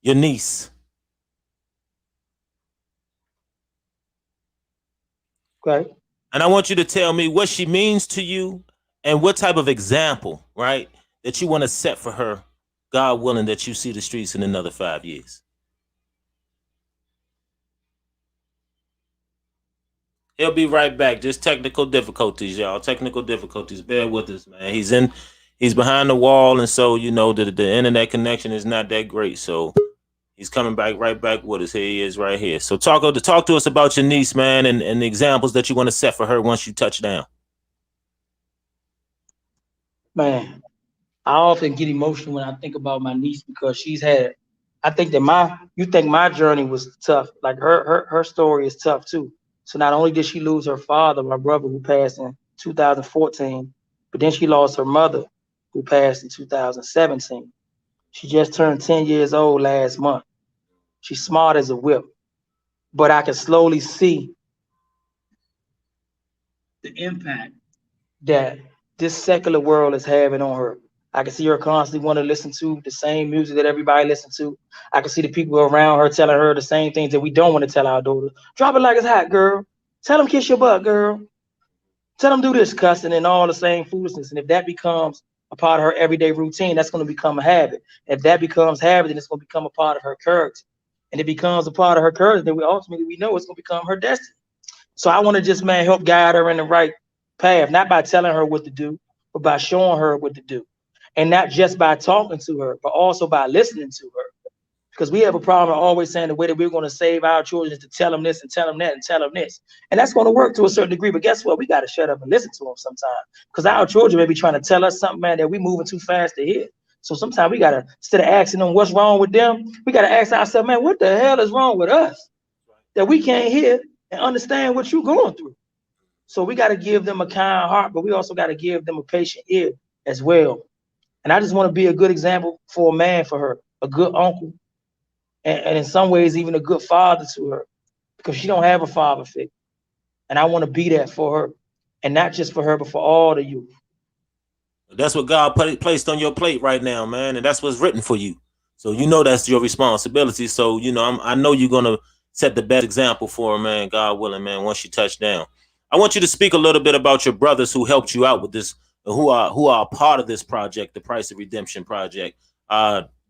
your niece. Okay. And I want you to tell me what she means to you and what type of example, right, that you want to set for her, God willing, that you see the streets in another 5 years. He'll be right back. Just technical difficulties, y'all. Technical difficulties. Bear with us, man. He's behind the wall, and so you know the internet connection is not that great. So he's coming back right back with us. Here he is right here. So talk to us about your niece, man, and the examples that you want to set for her once you touch down. Man, I often get emotional when I think about my niece, because she's had, I think that you think my journey was tough. Like her story is tough too. So not only did she lose her father, my brother, who passed in 2014, but then she lost her mother, who passed in 2017. She just turned 10 years old last month. She's smart as a whip, but I can slowly see the impact that this secular world is having on her. I can see her constantly want to listen to the same music that everybody listens to. I can see the people around her telling her the same things that we don't want to tell our daughters. Drop it like it's hot, girl. Tell them kiss your butt, girl. Tell them do this, cussing and all the same foolishness. And if that becomes a part of her everyday routine, that's going to become a habit. If that becomes habit, then it's going to become a part of her character. And it becomes a part of her character, then we know it's going to become her destiny. So I want to just, man, help guide her in the right path, not by telling her what to do, but by showing her what to do. And not just by talking to her, but also by listening to her. Because we have a problem always saying the way that we're going to save our children is to tell them this and tell them that and tell them this. And that's going to work to a certain degree. But guess what? We got to shut up and listen to them sometimes. Because our children may be trying to tell us something, man, that we're moving too fast to hear. So sometimes we got to, instead of asking them what's wrong with them, we got to ask ourselves, man, what the hell is wrong with us that we can't hear and understand what you're going through? So we got to give them a kind heart, but we also got to give them a patient ear as well. And I just want to be a good example for a man for her, a good uncle, and in some ways even a good father to her, because she don't have a father figure. And I want to be that for her, and not just for her, but for all the youth. That's what God placed on your plate right now, man, and that's what's written for you. So you know that's your responsibility. So you know I know you're gonna set the best example for her, man. God willing, man. Once you touch down, I want you to speak a little bit about your brothers who helped you out with this, who are a part of this project, the Price of Redemption project.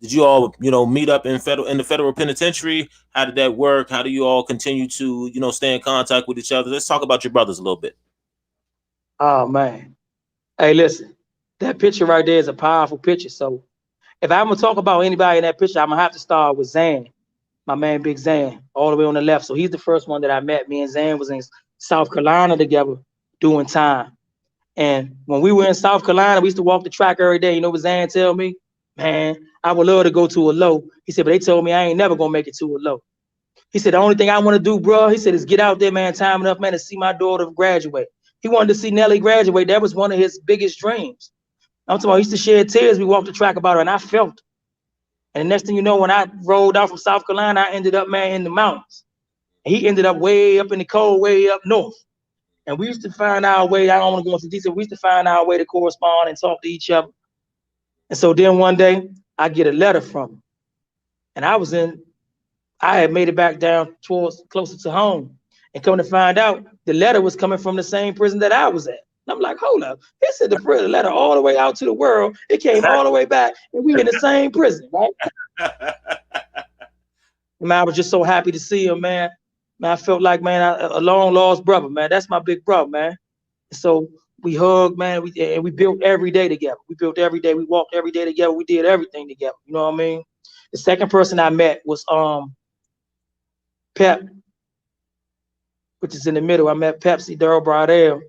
Did you all, meet up in the federal penitentiary? How did that work? How do you all continue to, stay in contact with each other? Let's talk about your brothers a little bit. Oh man, hey, listen, that picture right there is a powerful picture. So if I'm gonna talk about anybody in that picture, I'm gonna have to start with Zan, my man, Big Zan, all the way on the left. So he's the first one that I met. Me and Zan was in South Carolina together doing time. And when we were in South Carolina, we used to walk the track every day. You know what Zan tell me? Man, I would love to go to a low. He said, but they told me I ain't never gonna make it to a low. He said, the only thing I want to do, bro, he said, is get out there, man, time enough, man, to see my daughter graduate. He wanted to see Nelly graduate. That was one of his biggest dreams. I'm talking about, he used to shed tears. We walked the track about her, and I felt it. And the next thing you know, when I rolled out from South Carolina, I ended up, man, in the mountains. And he ended up way up in the cold, way up north. And we used to find our way, I don't want to go into detail, we used to find our way to correspond and talk to each other. And so then one day, I get a letter from him. And I had made it back down closer to home. And come to find out, the letter was coming from the same prison that I was at. And I'm like, hold up. He said the prison letter all the way out to the world. It came all the way back, and we in the same prison, right? Man, I was just so happy to see him, man. Man, I felt like, man, a long lost brother, man. That's my big brother, man. So we hugged, man. We built every day together. We built every day. We walked every day together. We did everything together. You know what I mean? The second person I met was Pep, which is in the middle. I met Pepsi, Daryl Brodell,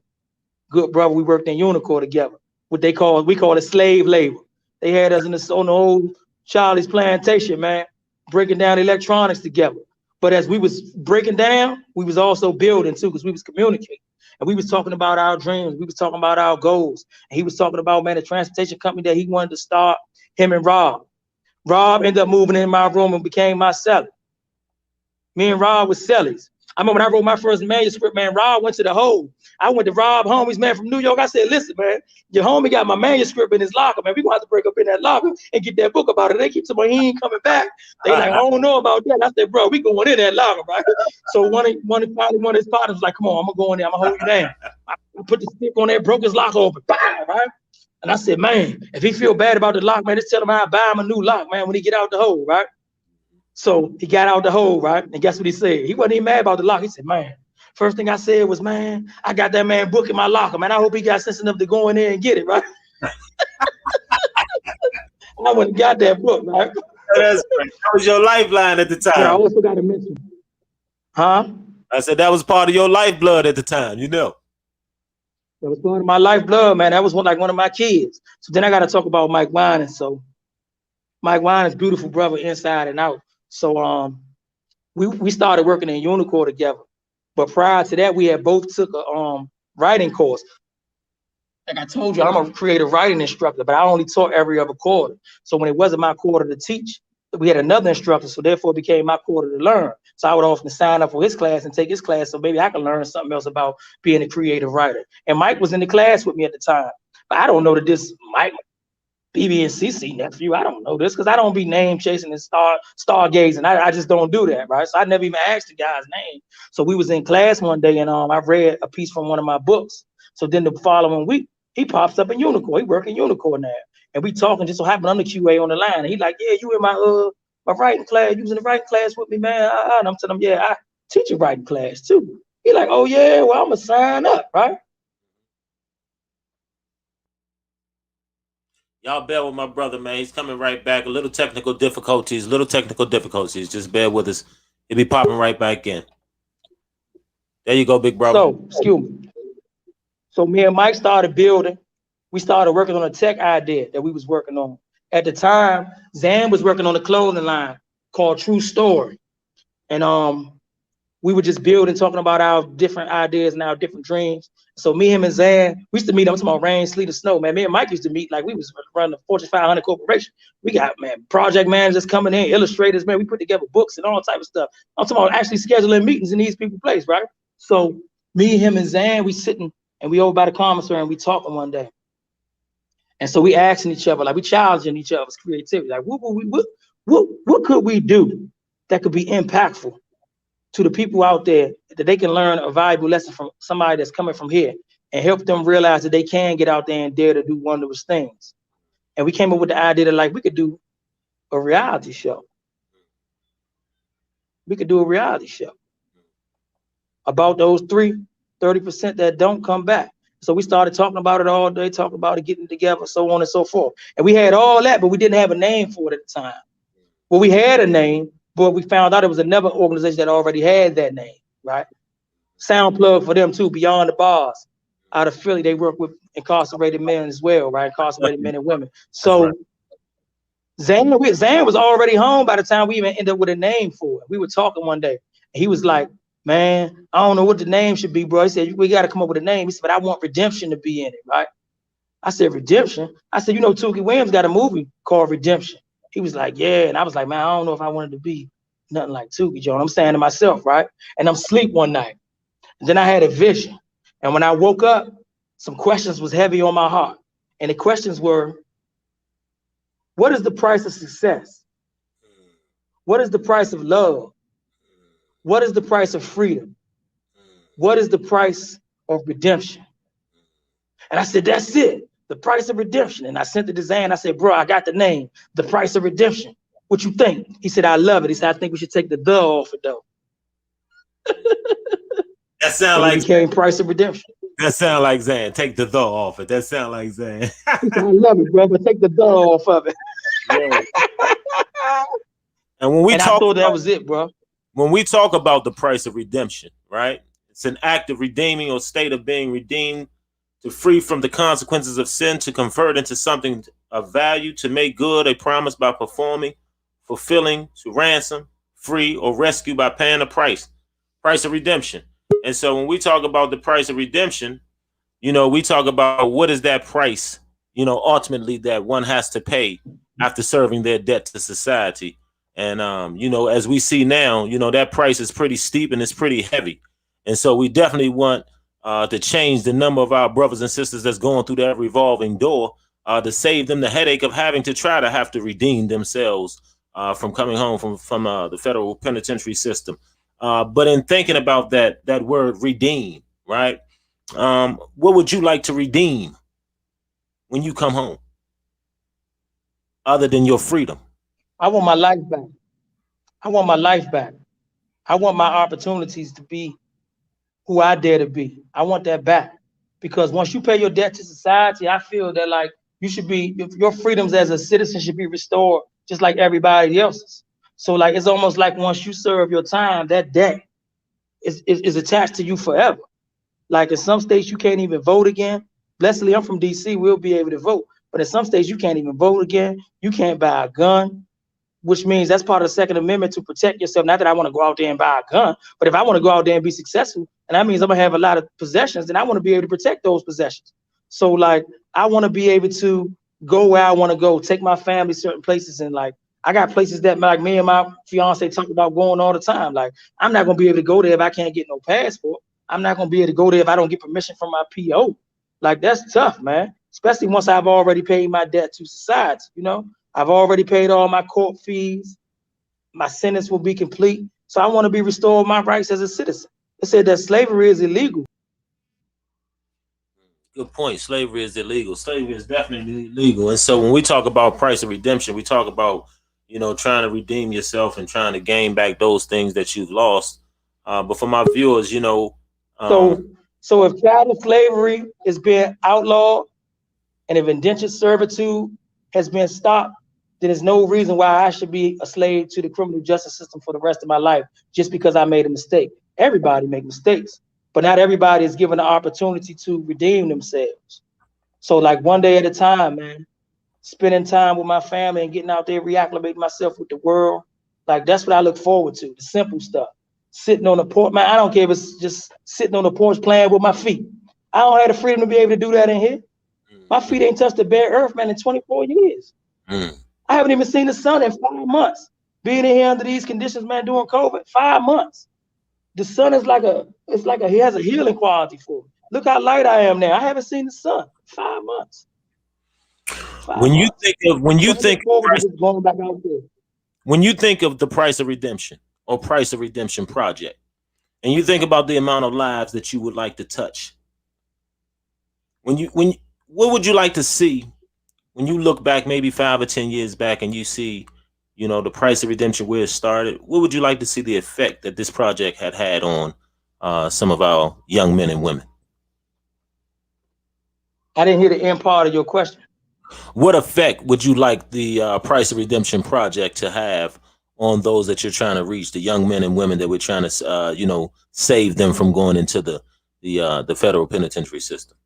good brother. We worked in Unicor together. We call it slave labor. They had us on the old Charlie's plantation, man, breaking down electronics together. But as we was breaking down, we was also building too, because we was communicating. And we was talking about our dreams. We was talking about our goals. And he was talking about, man, the transportation company that he wanted to start, him and Rob. Rob ended up moving in my room and became my seller. Me and Rob was sellers. I remember when I wrote my first manuscript, man, Rob went to the hole. I went to Rob homies, man, from New York. I said, listen, man, your homie got my manuscript in his locker, man. We're going to have to break up in that locker and get that book about it. They keep saying, he ain't coming back. They like, I don't know about that. I said, bro, we going in that locker, right? So one of his partners was like, come on, I'm going to go in there. I'm going to hold you down. I put the stick on there, broke his locker open. Bow, right? And I said, man, if he feel bad about the lock, man, just tell him I'll buy him a new lock, man, when he get out the hole, right? So he got out the hole, right? And guess what he said? He wasn't even mad about the lock. He said, man, first thing I said was, man, I got that man book in my locker, man. I hope he got sense enough to go in there and get it, right? I went and got that book, right? That's great. That was your lifeline at the time. Yeah, I also got to mention. Huh? I said that was part of your lifeblood at the time, you know. That was part of my lifeblood, man. That was one of my kids. So then I got to talk about Mike Wine. So Mike Wine is beautiful brother inside and out. So we started working in Unicor together. But prior to that, we had both took a writing course. Like I told you, I'm a creative writing instructor, but I only taught every other quarter. So when it wasn't my quarter to teach, we had another instructor, so therefore it became my quarter to learn. So I would often sign up for his class and take his class, so maybe I could learn something else about being a creative writer. And Mike was in the class with me at the time. But I don't know that this Mike BB and CC nephew. I don't know this because I don't be name chasing and stargazing. I just don't do that, right? So I never even asked the guy's name. So we was in class one day and I read a piece from one of my books. So then the following week, he pops up in Unicorn. He working Unicorn now. And we talking, just so happened I'm the QA on the line. And he like, yeah, you in my writing class, you was in the writing class with me, man. And I'm telling him, yeah, I teach a writing class too. He like, oh yeah, well, I'm gonna sign up, right? Y'all bear with my brother, man. He's coming right back. A little technical difficulties. Just bear with us. He'll be popping right back in. There you go, big brother. So, excuse me. So me and Mike started building. We started working on a tech idea that we was working on. At the time, Zan was working on a clothing line called True Story. And we were just building, talking about our different ideas and our different dreams. So me, him, and Zan, we used to meet. I'm talking about rain, sleet, and snow, man. Me and Mike used to meet like we was running the Fortune 500 corporation. We got, man, project managers coming in, illustrators, man. We put together books and all type of stuff. I'm talking about actually scheduling meetings in these people's place, right? So me, him, and Zan, we sitting and we over by the commissary and we talking one day. And so we asking each other, like we challenging each other's creativity. Like what could we do that could be impactful to the people out there that they can learn a valuable lesson from somebody that's coming from here and help them realize that they can get out there and dare to do wondrous things. And we came up with the idea that like we could do a reality show. We could do a reality show about those 30% that don't come back. So we started talking about it all day, talking about it, getting together, so on and so forth. And we had all that, but we didn't have a name for it at the time. Well, we had a name, but we found out it was another organization that already had that name, right? Sound plug for them too, Beyond the Bars. Out of Philly, they work with incarcerated men as well, right? Incarcerated men and women. So Zan was already home by the time we even ended up with a name for it. We were talking one day, and he was like, man, I don't know what the name should be, bro. He said, we got to come up with a name. He said, but I want Redemption to be in it, right? I said, Redemption? I said, you know, Tukey Williams got a movie called Redemption. He was like, yeah. And I was like, man, I don't know if I wanted to be nothing like Tukey, Joe. And I'm saying to myself, right? And I'm asleep one night. And then I had a vision. And when I woke up, some questions was heavy on my heart. And the questions were, what is the price of success? What is the price of love? What is the price of freedom? What is the price of redemption? And I said, that's it, the price of redemption. And I sent it to Zan. I said, bro, I got the name, the price of redemption. What you think? He said, I love it. He said, I think we should take the off it though. That sound like became price of redemption. That sound like Zan. Take the off it. That sound like Zan. I love it, bro, but take the off of it. And when we talk, I thought that was it, bro. When we talk about the price of redemption, right? It's an act of redeeming or state of being redeemed, to free from the consequences of sin, to convert into something of value, to make good a promise by performing, fulfilling, to ransom, free, or rescue by paying a price. Price of redemption. And so when we talk about the price of redemption, you know, we talk about what is that price, you know, ultimately that one has to pay after serving their debt to society. And, you know, as we see now, you know, that price is pretty steep and it's pretty heavy. And so we definitely want to change the number of our brothers and sisters that's going through that revolving door, to save them the headache of having to try to have to redeem themselves from coming home from the federal penitentiary system. But in thinking about that word redeem, right? What would you like to redeem when you come home other than your freedom? I want my life back. I want my life back. I want my opportunities to be who I dare to be. I want that back. Because once you pay your debt to society, I feel that like you should be, your freedoms as a citizen should be restored just like everybody else's. So like, it's almost like once you serve your time, that debt is attached to you forever. Like in some states, you can't even vote again. Blessedly, I'm from DC, we'll be able to vote. But in some states, you can't even vote again. You can't buy a gun, which means that's part of the Second Amendment to protect yourself. Not that I want to go out there and buy a gun, but if I want to go out there and be successful, and that means I'm gonna have a lot of possessions, then I want to be able to protect those possessions. So like, I want to be able to go where I want to go, take my family certain places, and like, I got places that like me and my fiance talk about going all the time. Like, I'm not gonna be able to go there if I can't get no passport. I'm not gonna be able to go there if I don't get permission from my PO. Like, that's tough, man. especially once I've already paid my debt to society. You know, I've already paid all my court fees. My sentence will be complete. So I want to be restored my rights as a citizen. They said that slavery is illegal. Good point. Slavery is illegal. Slavery is definitely illegal. And so when we talk about price of redemption, we talk about, you know, trying to redeem yourself and trying to gain back those things that you've lost. But for my viewers, you know, so if chattel slavery is being outlawed and if indentured servitude has been stopped, then there's no reason why I should be a slave to the criminal justice system for the rest of my life just because I made a mistake. Everybody make mistakes, but not everybody is given the opportunity to redeem themselves. So like one day at a time, man, spending time with my family and getting out there, reacclimating myself with the world. Like that's what I look forward to, the simple stuff. Sitting on the porch, man, I don't care if it's just sitting on the porch playing with my feet. I don't have the freedom to be able to do that in here. My feet ain't touched the bare earth, man, in 24 years. I haven't even seen the sun in 5 months. Being in here under these conditions, man, during COVID, 5 months. The sun is he has a healing quality for me. Look how light I am now. I haven't seen the sun 5 months. When you think of the price of redemption or price of redemption project, and you think about the amount of lives that you would like to touch, what would you like to see when you look back maybe 5 or 10 years back and you see, you know, the price of redemption where it started? What would you like to see the effect that this project had on some of our young men and women? I didn't hear the end part of your question. What effect would you like the price of redemption project to have on those that you're trying to reach, the young men and women that we're trying to, you know, save them from going into the federal penitentiary system?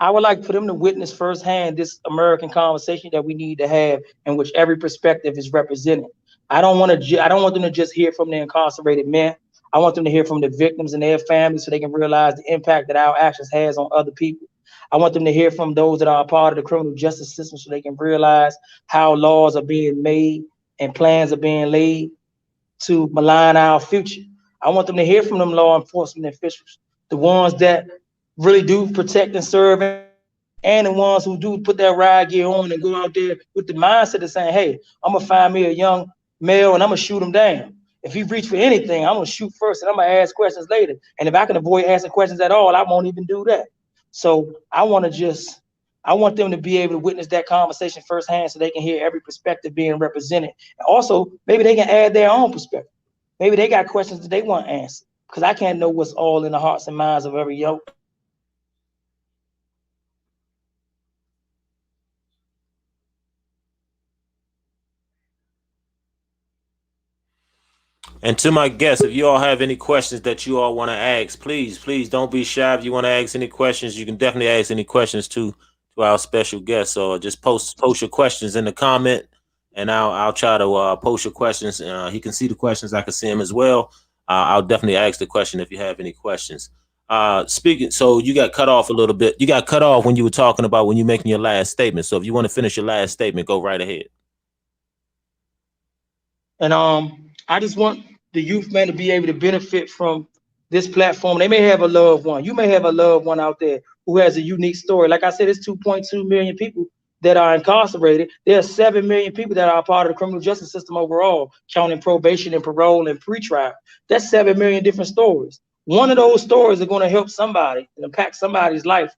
I would like for them to witness firsthand this American conversation that we need to have, in which every perspective is represented. I don't want them to just hear from the incarcerated men. I want them to hear from the victims and their families so they can realize the impact that our actions has on other people. I want them to hear from those that are a part of the criminal justice system so they can realize how laws are being made and plans are being laid to malign our future. I want them to hear from them law enforcement officials, the ones that really do protect and serve, and the ones who do put that ride gear on and go out there with the mindset of saying, hey, I'm gonna find me a young male and I'm gonna shoot him down. If he reach for anything, I'm gonna shoot first and I'm gonna ask questions later. And if I can avoid asking questions at all, I won't even do that. So I want them to be able to witness that conversation firsthand so they can hear every perspective being represented. And also, maybe they can add their own perspective. Maybe they got questions that they want answered, because I can't know what's all in the hearts and minds of every young. And to my guests, if you all have any questions that you all want to ask, please don't be shy. If you want to ask any questions, you can definitely ask any questions to our special guest. So just post your questions in the comment, and I'll try to post your questions. He can see the questions, I can see them as well. I'll definitely ask the question if you have any questions. Speaking, so you got cut off a little bit. You got cut off when you were talking about when you're making your last statement. So if you want to finish your last statement, go right ahead. And I just want the youth, man, to be able to benefit from this platform. They may have a loved one. You may have a loved one out there who has a unique story. Like I said, it's 2.2 million people that are incarcerated. There are 7 million people that are a part of the criminal justice system overall, counting probation and parole and pretrial. That's 7 million different stories. One of those stories are going to help somebody and impact somebody's life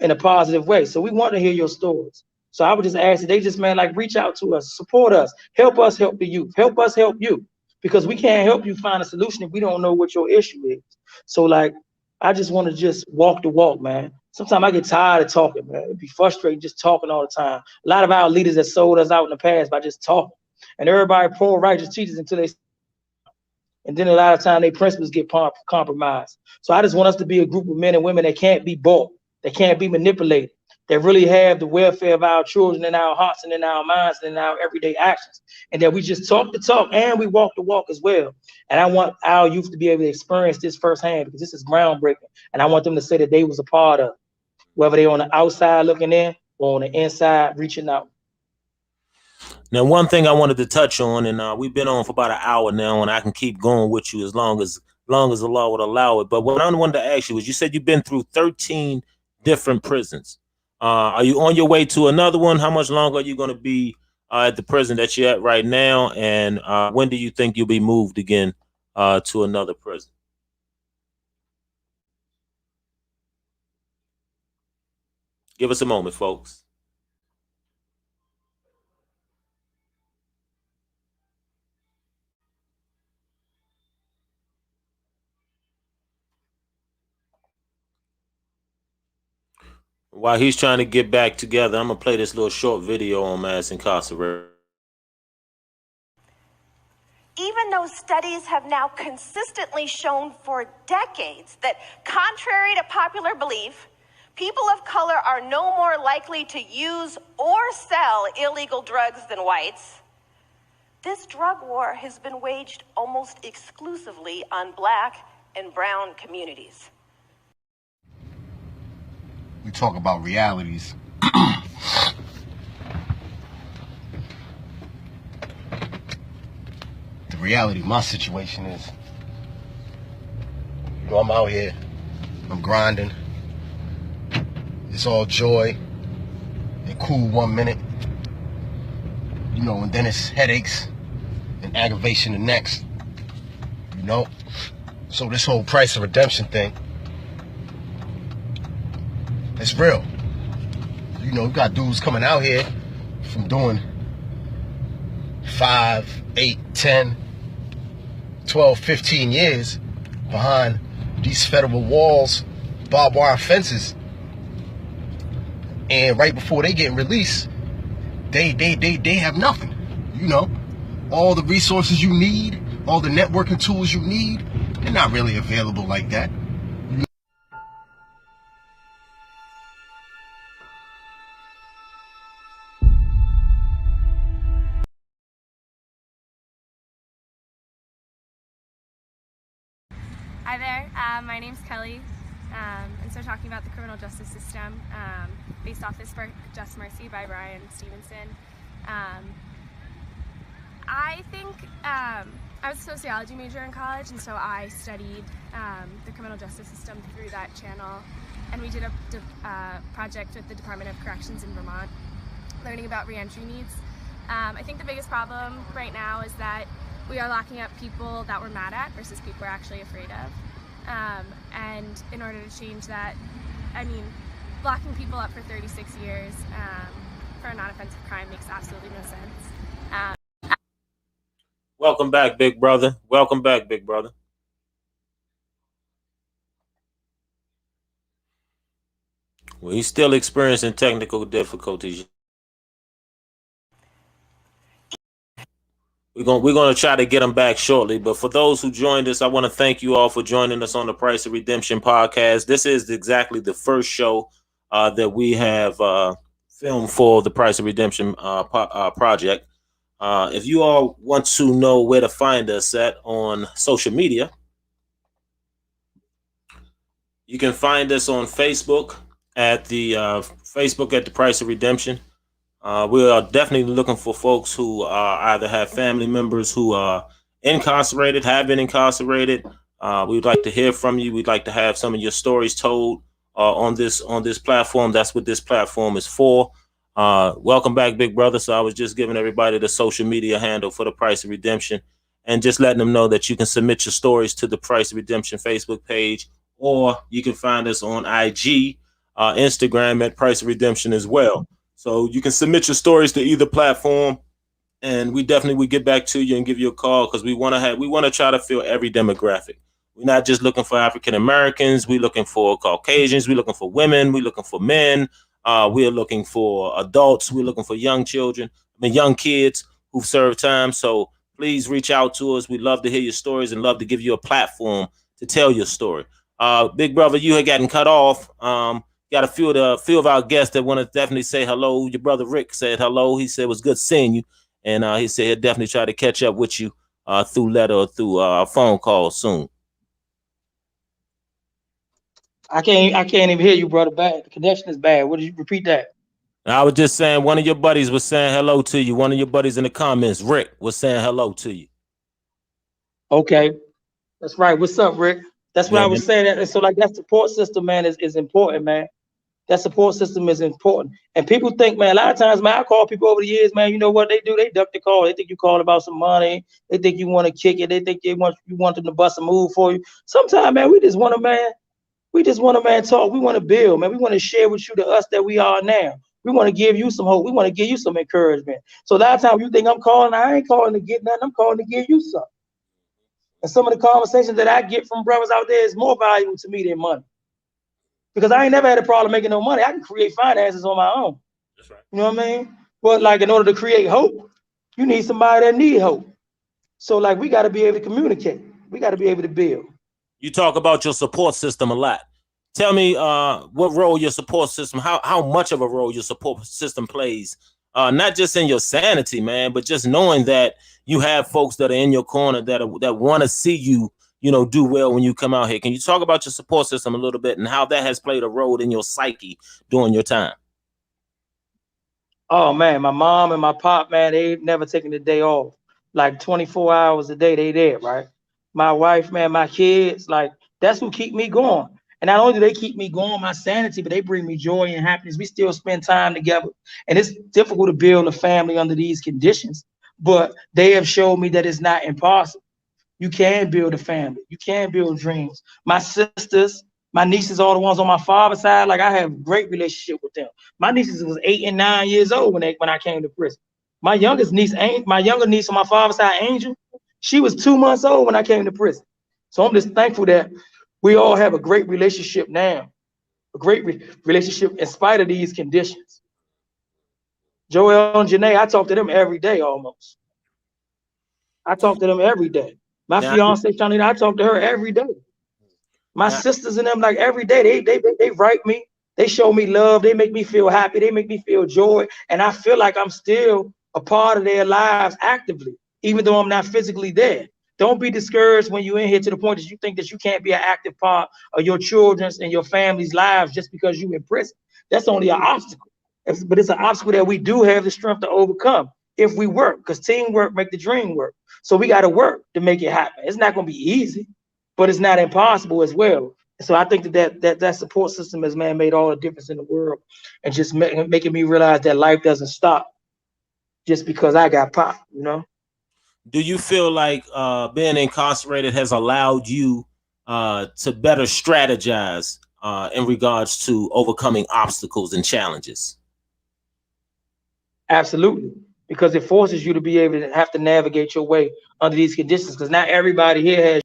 in a positive way. So we want to hear your stories. So I would just ask that they just, man, like reach out to us, support us help the youth, help us help you, because we can't help you find a solution if we don't know what your issue is. So like, I just want to just walk the walk, man. Sometimes I get tired of talking, man. It'd be frustrating just talking all the time. A lot of our leaders that sold us out in the past by just talking, and everybody pro-righteous teachers until they, and then a lot of time their principles get compromised. So I just want us to be a group of men and women that can't be bought, that can't be manipulated, that really have the welfare of our children in our hearts and in our minds and in our everyday actions, and that we just talk the talk and we walk the walk as well. And I want our youth to be able to experience this firsthand, because this is groundbreaking, and I want them to say that they was a part of it, whether they're on the outside looking in or on the inside reaching out. Now, one thing I wanted to touch on, and we've been on for about an hour now, and I can keep going with you as long as long as the law would allow it. But what I wanted to ask you was, you said you've been through 13 different prisons. Are you on your way to another one? How much longer are you going to be at the prison that you're at right now? And when do you think you'll be moved again to another prison? Give us a moment, folks. While he's trying to get back together, I'm going to play this little short video on mass incarceration. Even though studies have now consistently shown for decades that, contrary to popular belief, people of color are no more likely to use or sell illegal drugs than whites, this drug war has been waged almost exclusively on Black and brown communities. We talk about realities. The reality of my situation is, I'm out here, I'm grinding. It's all joy and cool 1 minute, and then it's headaches and aggravation the next, So this whole price of redemption thing, it's real. You got dudes coming out here from doing 5, 8, 10, 12, 15 years behind these federal walls, barbed wire fences. And right before they get released, they have nothing. All the resources you need, all the networking tools you need, they're not really available like that. Hi there, my name's Kelly, and so talking about the criminal justice system, based off this book, Just Mercy by Brian Stevenson. I think I was a sociology major in college, and so I studied the criminal justice system through that channel, and we did a project with the Department of Corrections in Vermont, learning about reentry needs. I think the biggest problem right now is that we are locking up people that we're mad at versus people we're actually afraid of. And in order to change that, locking people up for 36 years for a non-offensive crime makes absolutely no sense. Welcome back, big brother. Welcome back, big brother. Well, he's still experiencing technical difficulties. We're gonna try to get them back shortly. But for those who joined us, I want to thank you all for joining us on the Price of Redemption podcast. This is exactly the first show that we have filmed for the Price of Redemption project. If you all want to know where to find us at on social media, you can find us on Facebook at the Price of Redemption. We are definitely looking for folks who either have family members who are incarcerated, have been incarcerated. We'd like to hear from you. We'd like to have some of your stories told on this platform. That's what this platform is for. Welcome back, big brother. So I was just giving everybody the social media handle for the Price of Redemption and just letting them know that you can submit your stories to the Price of Redemption Facebook page, or you can find us on IG, Instagram at Price of Redemption as well. So you can submit your stories to either platform, and we definitely would get back to you and give you a call, because we want to try to fill every demographic. We're not just looking for African Americans. We're looking for Caucasians. We're looking for women. We're looking for men. We're looking for adults. We're looking for young kids who've served time. So please reach out to us. We'd love to hear your stories and love to give you a platform to tell your story. Big brother, you had gotten cut off. Got a few of our guests that want to definitely say hello. Your brother Rick said hello. He said it was good seeing you, and he said he'll definitely try to catch up with you through letter or through a phone call soon. I can't even hear you, brother. Bad. The connection is bad. What did you repeat that? I was just saying one of your buddies was saying hello to you. One of your buddies in the comments, Rick, was saying hello to you. Okay. That's right. What's up, Rick? That's what Yeah, I man. was saying. And so like that support system, man, is important, man. That support system is important. And people think, man, a lot of times, man, I call people over the years, man, you know what they do? They duck the call. They think you call about some money. They think you want to kick it. They think you want them to bust a move for you. Sometimes, man, we just want to, man, talk. We want to build, man. We want to share with you the us that we are now. We want to give you some hope. We want to give you some encouragement. So a lot of times you think I'm calling, I ain't calling to get nothing. I'm calling to give you something. And some of the conversations that I get from brothers out there is more valuable to me than money. Because I ain't never had a problem making no money. I can create finances on my own. That's right. You know what I mean? But like in order to create hope, you need somebody that need hope. So like we got to be able to communicate. We got to be able to build. You talk about your support system a lot. Tell me what role your support system, how much of a role your support system plays, not just in your sanity, man, but just knowing that you have folks that are in your corner that want to see you, do well when you come out here. Can you talk about your support system a little bit and how that has played a role in your psyche during your time? Oh man, my mom and my pop, man, they never taken a day off. Like 24 hours a day, they there, right? My wife, man, my kids, like that's who keep me going. And not only do they keep me going, my sanity, but they bring me joy and happiness. We still spend time together. And it's difficult to build a family under these conditions, but they have showed me that it's not impossible. You can build a family. You can build dreams. My sisters, my nieces, all the ones on my father's side, like I have great relationship with them. My nieces was 8 and 9 years old when I came to prison. My younger niece on my father's side, Angel, she was 2 months old when I came to prison. So I'm just thankful that we all have a great relationship now, a great relationship in spite of these conditions. Joel and Janae, I talk to them every day almost. I talk to them every day. My fiance, Shanita, I talk to her every day. My sisters and them, like every day, they write me. They show me love. They make me feel happy. They make me feel joy. And I feel like I'm still a part of their lives actively, even though I'm not physically there. Don't be discouraged when you're in here to the point that you think that you can't be an active part of your children's and your family's lives just because you're in prison. That's only an obstacle. But it's an obstacle that we do have the strength to overcome if we work, because teamwork make the dream work. So we got to work to make it happen. It's not going to be easy, but it's not impossible as well. So I think that support system has, man, made all the difference in the world, and just making me realize that life doesn't stop just because I got pop, Do you feel like being incarcerated has allowed you to better strategize in regards to overcoming obstacles and challenges? Absolutely, because it forces you to be able to have to navigate your way under these conditions, because not everybody here has.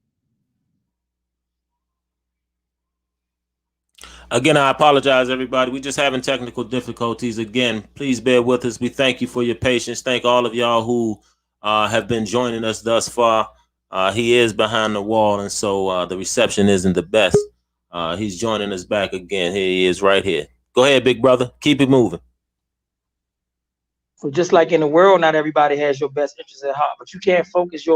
Again, I apologize, everybody. We're just having technical difficulties. Again, please bear with us. We thank you for your patience. Thank all of y'all who have been joining us thus far. He is behind the wall, and so the reception isn't the best. He's joining us back again. Here he is right here. Go ahead, big brother. Keep it moving. So just like in the world, not everybody has your best interests at heart, but you can't focus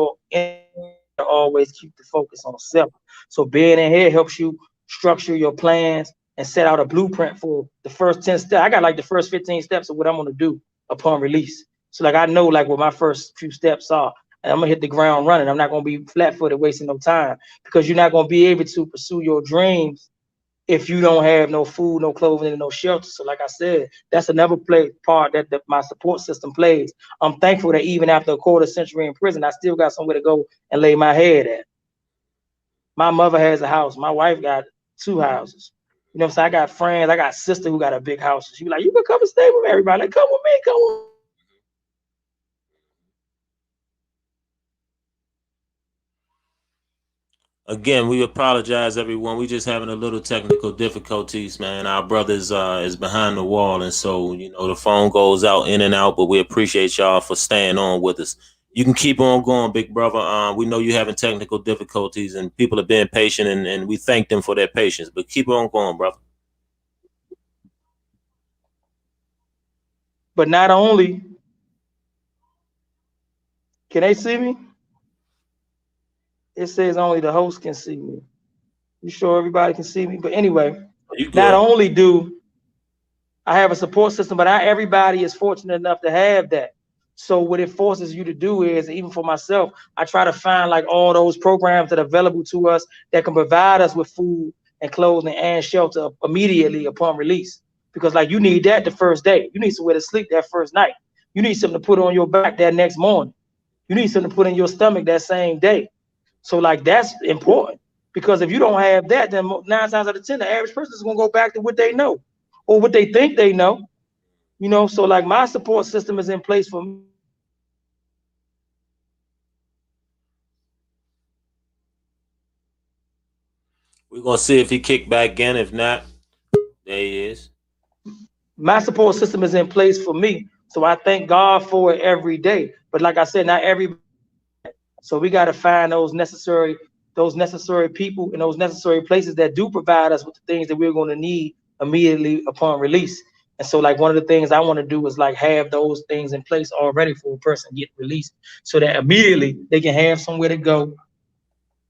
always keep the focus on self. So being in here helps you structure your plans and set out a blueprint for the first 10 steps. I got like the first 15 steps of what I'm going to do upon release. So like I know like what my first few steps are, and I'm going to hit the ground running. I'm not going to be flat-footed wasting no time, because you're not going to be able to pursue your dreams if you don't have no food, no clothing, and no shelter. So like I said, that's another part that my support system plays. I'm thankful that even after a quarter century in prison, I still got somewhere to go and lay my head at. My mother has a house. My wife got 2 houses. You know what I'm saying? I got friends. I got a sister who got a big house. She be like, you can come and stay with everybody. Like, come with me, come with me. Again, we apologize, everyone. We just having a little technical difficulties, man. Our brother is behind the wall, and so the phone goes out in and out. But we appreciate y'all for staying on with us. You can keep on going, big brother. We know you're having technical difficulties, and people are being patient, and we thank them for their patience. But keep on going, brother. But not only can they see me, it says only the host can see me. You sure everybody can see me? But anyway, not only do I have a support system, but everybody is fortunate enough to have that. So what it forces you to do is, even for myself, I try to find like all those programs that are available to us that can provide us with food and clothing and shelter immediately upon release. Because like you need that the first day. You need somewhere to sleep that first night. You need something to put on your back that next morning. You need something to put in your stomach that same day. So like that's important, because if you don't have that, then 9 times out of 10, the average person is gonna go back to what they know or what they think they know. So like my support system is in place for me. We're gonna see if he kicked back in. If not, there he is. My support system is in place for me, so I thank God for it every day. But like I said, not every. So we got to find those necessary people and those necessary places that do provide us with the things that we're going to need immediately upon release. And so like one of the things I want to do is like have those things in place already for a person get released, so that immediately they can have somewhere to go,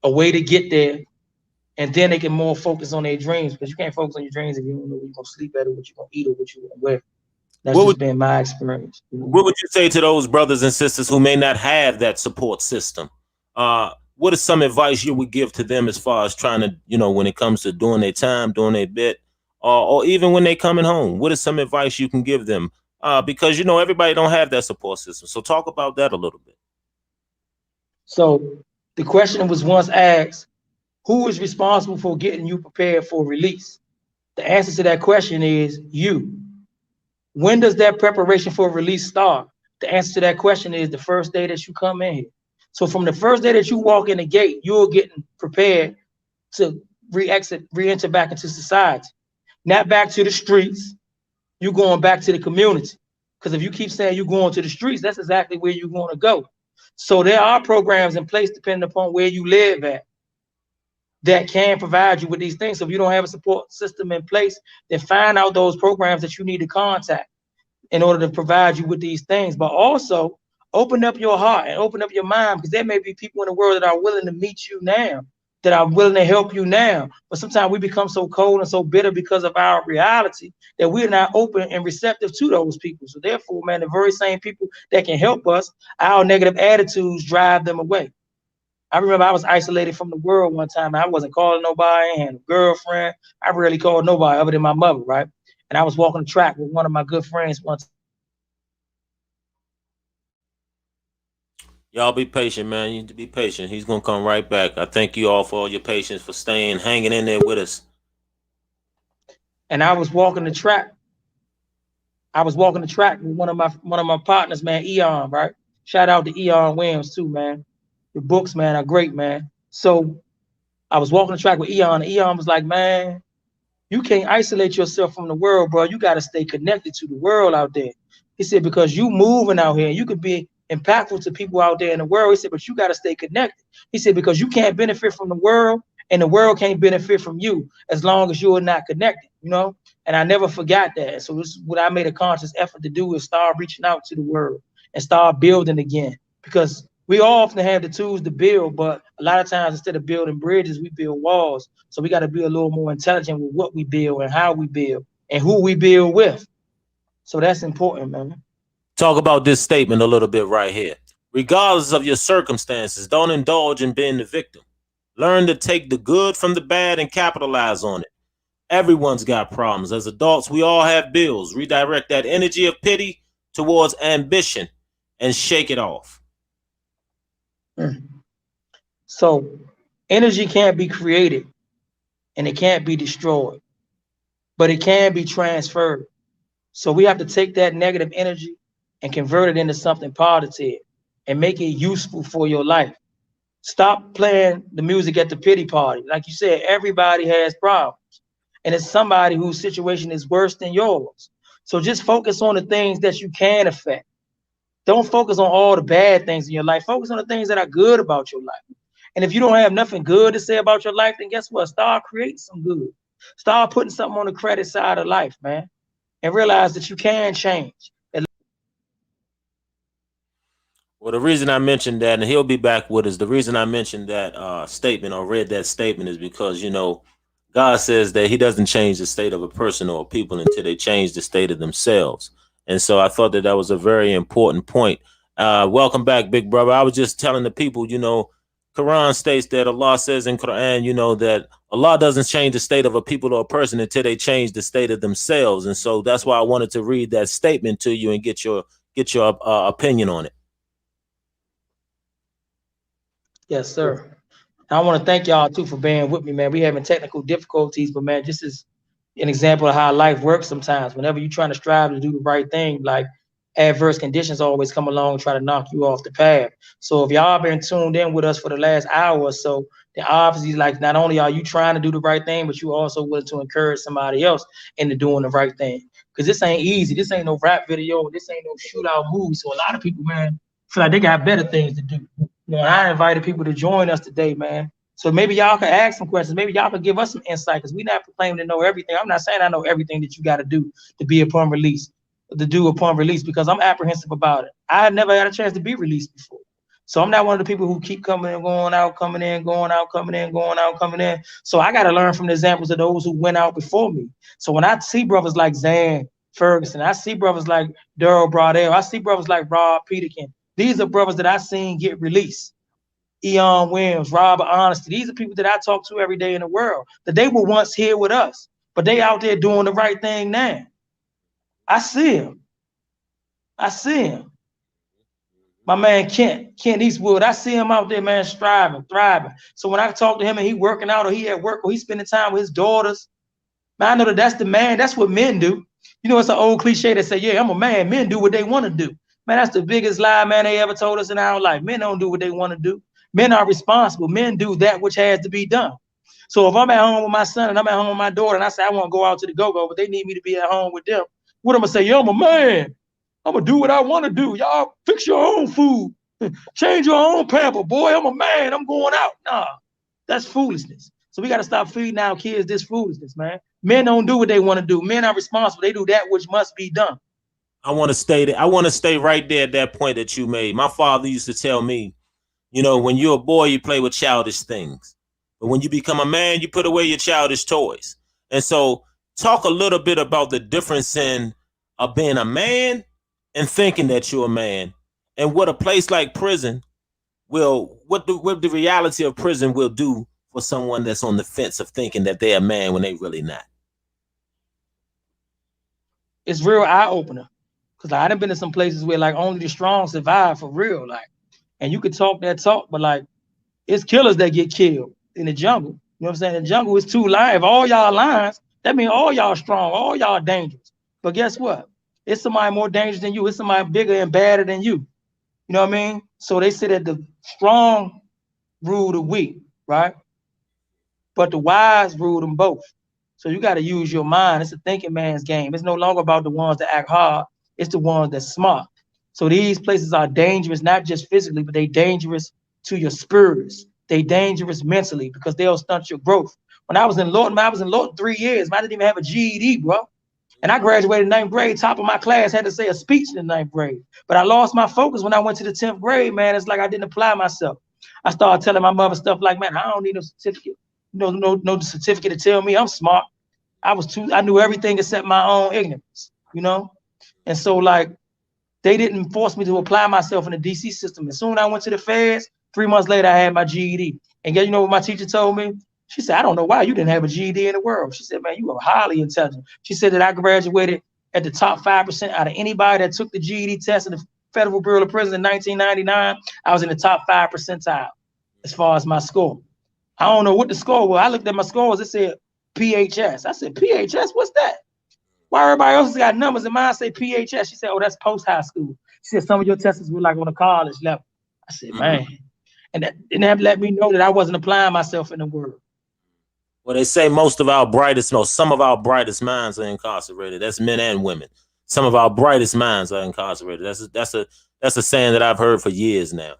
a way to get there, and then they can more focus on their dreams, because you can't focus on your dreams if you don't know where you're going to sleep at or what you're going to eat or what you're going to wear. That's just been my experience. What would you say to those brothers and sisters who may not have that support system? What is some advice you would give to them as far as trying to, when it comes to doing their time, doing their bit, or even when they coming home? What is some advice you can give them? Because, everybody don't have that support system. So talk about that a little bit. So the question was once asked, who is responsible for getting you prepared for release? The answer to that question is you. When does that preparation for release start? The answer to that question is the first day that you come in here. So from the first day that you walk in the gate, you're getting prepared to re-enter back into society. Not back to the streets, you're going back to the community. Because if you keep saying you're going to the streets, that's exactly where you're going to go. So there are programs in place depending upon where you live at that can provide you with these things. So if you don't have a support system in place, then find out those programs that you need to contact in order to provide you with these things. But also open up your heart and open up your mind, because there may be people in the world that are willing to meet you now, that are willing to help you now. But sometimes we become so cold and so bitter because of our reality that we're not open and receptive to those people. So therefore, man, the very same people that can help us, our negative attitudes drive them away. I remember I was isolated from the world one time. I wasn't calling nobody, I had a girlfriend. I rarely called nobody other than my mother, right? And I was walking the track with one of my good friends once. Y'all be patient, man. You need to be patient. He's going to come right back. I thank you all for all your patience, for hanging in there with us. And I was walking the track. with one of my partners, man, Eon, right? Shout out to Eon Williams too, man. Your books, man, are great, man. So I was walking the track with Eon, and Eon was like, man, you can't isolate yourself from the world, bro. You got to stay connected to the world out there. He said, because you moving out here, you could be impactful to people out there in the world. He said, but you got to stay connected. He said, because you can't benefit from the world, and the world can't benefit from you as long as you are not connected, And I never forgot that. So this is what I made a conscious effort to do, is start reaching out to the world and start building again. Because we all often have the tools to build, but a lot of times instead of building bridges, we build walls. So we got to be a little more intelligent with what we build and how we build and who we build with. So that's important, man. Talk about this statement a little bit right here. Regardless of your circumstances, don't indulge in being the victim. Learn to take the good from the bad and capitalize on it. Everyone's got problems. As adults, we all have bills. Redirect that energy of pity towards ambition and shake it off. So energy can't be created and it can't be destroyed, but it can be transferred. So we have to take that negative energy and convert it into something positive and make it useful for your life. Stop playing the music at the pity party. Like you said, everybody has problems, and it's somebody whose situation is worse than yours. So just focus on the things that you can affect. Don't focus on all the bad things in your life. Focus on the things that are good about your life. And if you don't have nothing good to say about your life, then guess what? Start creating some good. Start putting something on the credit side of life, man. And realize that you can change. Well, the reason I mentioned that, and he'll be back with us, the reason I mentioned that statement or read that statement is because, God says that he doesn't change the state of a person or people until they change the state of themselves. And so I thought that was a very important point. Welcome back, big brother. I was just telling the people, Quran states that Allah says in Quran, that Allah doesn't change the state of a people or a person until they change the state of themselves. And so that's why I wanted to read that statement to you and get your opinion on it. Yes, sir. I want to thank y'all too for being with me, man. We having technical difficulties, but man, this is an example of how life works sometimes. Whenever you're trying to strive to do the right thing, like adverse conditions always come along and try to knock you off the path. So if y'all been tuned in with us for the last hour or so, then obviously, like, not only are you trying to do the right thing, but you also willing to encourage somebody else into doing the right thing. Because this ain't easy. This ain't no rap video. This ain't no shootout movie. So a lot of people, man, feel like they got better things to do. I invited people to join us today, man. So maybe y'all can ask some questions. Maybe y'all can give us some insight, because we're not claiming to know everything. I'm not saying I know everything that you got to do to be upon release, because I'm apprehensive about it. I had never had a chance to be released before. So I'm not one of the people who keep coming and going out, coming in, going out, coming in, going out, coming in. So I got to learn from the examples of those who went out before me. So when I see brothers like Zan Ferguson, I see brothers like Daryl Brodell, I see brothers like Rob Peterkin. These are brothers that I seen get released. Eon Williams, Robert Honesty. These are people that I talk to every day in the world, that they were once here with us, but they out there doing the right thing now. I see him. My man Kent Eastwood, I see him out there, man, striving, thriving. So when I talk to him and he working out, or he at work, or he spending time with his daughters, man, I know that's the man. That's what men do. It's an old cliche that say, yeah, I'm a man. Men do what they want to do. Man, that's the biggest lie, man, they ever told us in our life. Men don't do what they want to do. Men are responsible. Men do that which has to be done. So if I'm at home with my son and I'm at home with my daughter and I say I want to go out to the go-go, but they need me to be at home with them, what I'm going to say? Yo, I'm a man. I'm going to do what I want to do. Y'all fix your own food. Change your own pamper. Boy, I'm a man. I'm going out. Nah, that's foolishness. So we got to stop feeding our kids this foolishness, man. Men don't do what they want to do. Men are responsible. They do that which must be done. I want to stay there. I want to stay right there at that point that you made. My father used to tell me, when you're a boy, you play with childish things. But when you become a man, you put away your childish toys. And so talk a little bit about the difference in being a man and thinking that you're a man, and what a place like prison what the reality of prison will do for someone that's on the fence of thinking that they're a man when they really not. It's real eye-opener. Because I done been to some places where like only the strong survive for real. Like, and you could talk that talk, but like it's killers that get killed in the jungle. You know what I'm saying? The jungle is too live. If all y'all lines, that means all y'all strong, all y'all dangerous. But guess what? It's somebody more dangerous than you. It's somebody bigger and badder than you. You know what I mean? So they say that the strong rule the weak, right? But the wise rule them both. So you got to use your mind. It's a thinking man's game. It's no longer about the ones that act hard. It's the ones that's smart. So these places are dangerous, not just physically, but they dangerous to your spirits. They dangerous mentally because they'll stunt your growth. When I was in Lawton, I was in Lawton 3 years. I didn't even have a GED, bro. And I graduated 9th grade, top of my class, had to say a speech in the 9th grade. But I lost my focus when I went to the 10th grade, man. It's like I didn't apply myself. I started telling my mother stuff like, man, I don't need a certificate. No certificate to tell me I'm smart. I knew everything except my own ignorance, And so like, they didn't force me to apply myself in the DC system. As soon as I went to the feds, 3 months later, I had my GED. And you know what my teacher told me? She said, I don't know why you didn't have a GED in the world. She said, man, you are highly intelligent. She said that I graduated at the top 5% out of anybody that took the GED test in the Federal Bureau of Prisons in 1999. I was in the top 5 percentile as far as my score. I don't know what the score was. I looked at my scores. It said PHS. I said, PHS? What's that? Why everybody else has got numbers and mine say PHS? She said, oh, that's post-high school. She said, some of your tests were like on a college level. I said, man. And that let me know that I wasn't applying myself in the world. Well, they say some of our brightest minds are incarcerated. That's men and women. Some of our brightest minds are incarcerated. That's a saying that I've heard for years now.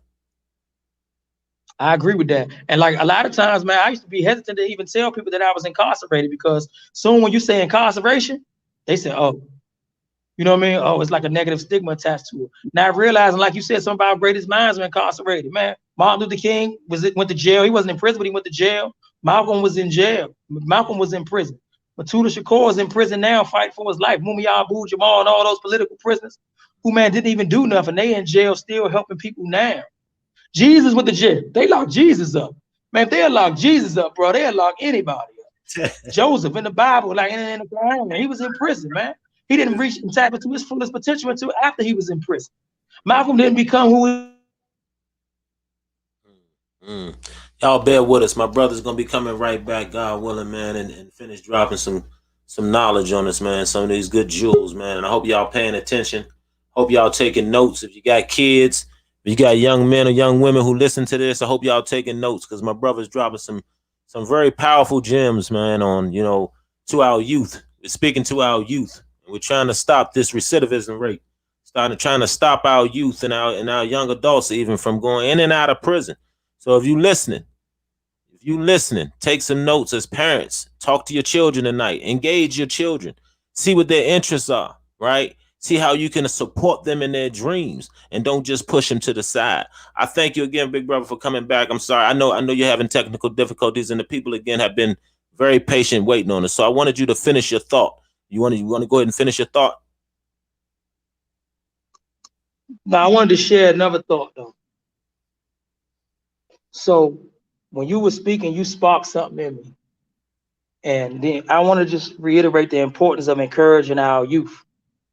I agree with that. And like a lot of times, man, I used to be hesitant to even tell people that I was incarcerated because soon when you say incarceration, they say, oh, you know what I mean? Oh, it's like a negative stigma attached to it. Now realizing, like you said, some of our greatest minds are incarcerated, man. Martin Luther King went to jail. He wasn't in prison, but he went to jail. Malcolm was in jail. Malcolm was in prison. Matuda Shakur is in prison now, fighting for his life. Mumia Abu Jamal and all those political prisoners who, man, didn't even do nothing. They in jail still helping people now. Jesus with the jail. They locked Jesus up. Man, if they'll lock Jesus up, bro, they'll lock anybody up. Joseph in the Bible, like in the Quran, he was in prison, man. He didn't reach and tap into his fullest potential until after he was in prison. Malcolm didn't become who he. Y'all bear with us. My brother's gonna be coming right back, God willing, man, and finish dropping some knowledge on us, man. Some of these good jewels, man. And I hope y'all paying attention. Hope y'all taking notes. If you got kids, if you got young men or young women who listen to this, I hope y'all taking notes, because my brother's dropping some very powerful gems, man, on, you know, to our youth. We're speaking to our youth. We're trying to stop this recidivism rate. Trying to stop our youth and our young adults even from going in and out of prison. So if you listening, take some notes as parents. Talk to your children tonight. Engage your children. See what their interests are, right? See how you can support them in their dreams, and don't just push them to the side. I thank you again, big brother, for coming back. I'm sorry. I know you're having technical difficulties, and the people again have been very patient waiting on us. So I wanted you to finish your thought. You want to go ahead and finish your thought? Now, I wanted to share another thought, though. So when you were speaking, you sparked something in me. And then I want to just reiterate the importance of encouraging our youth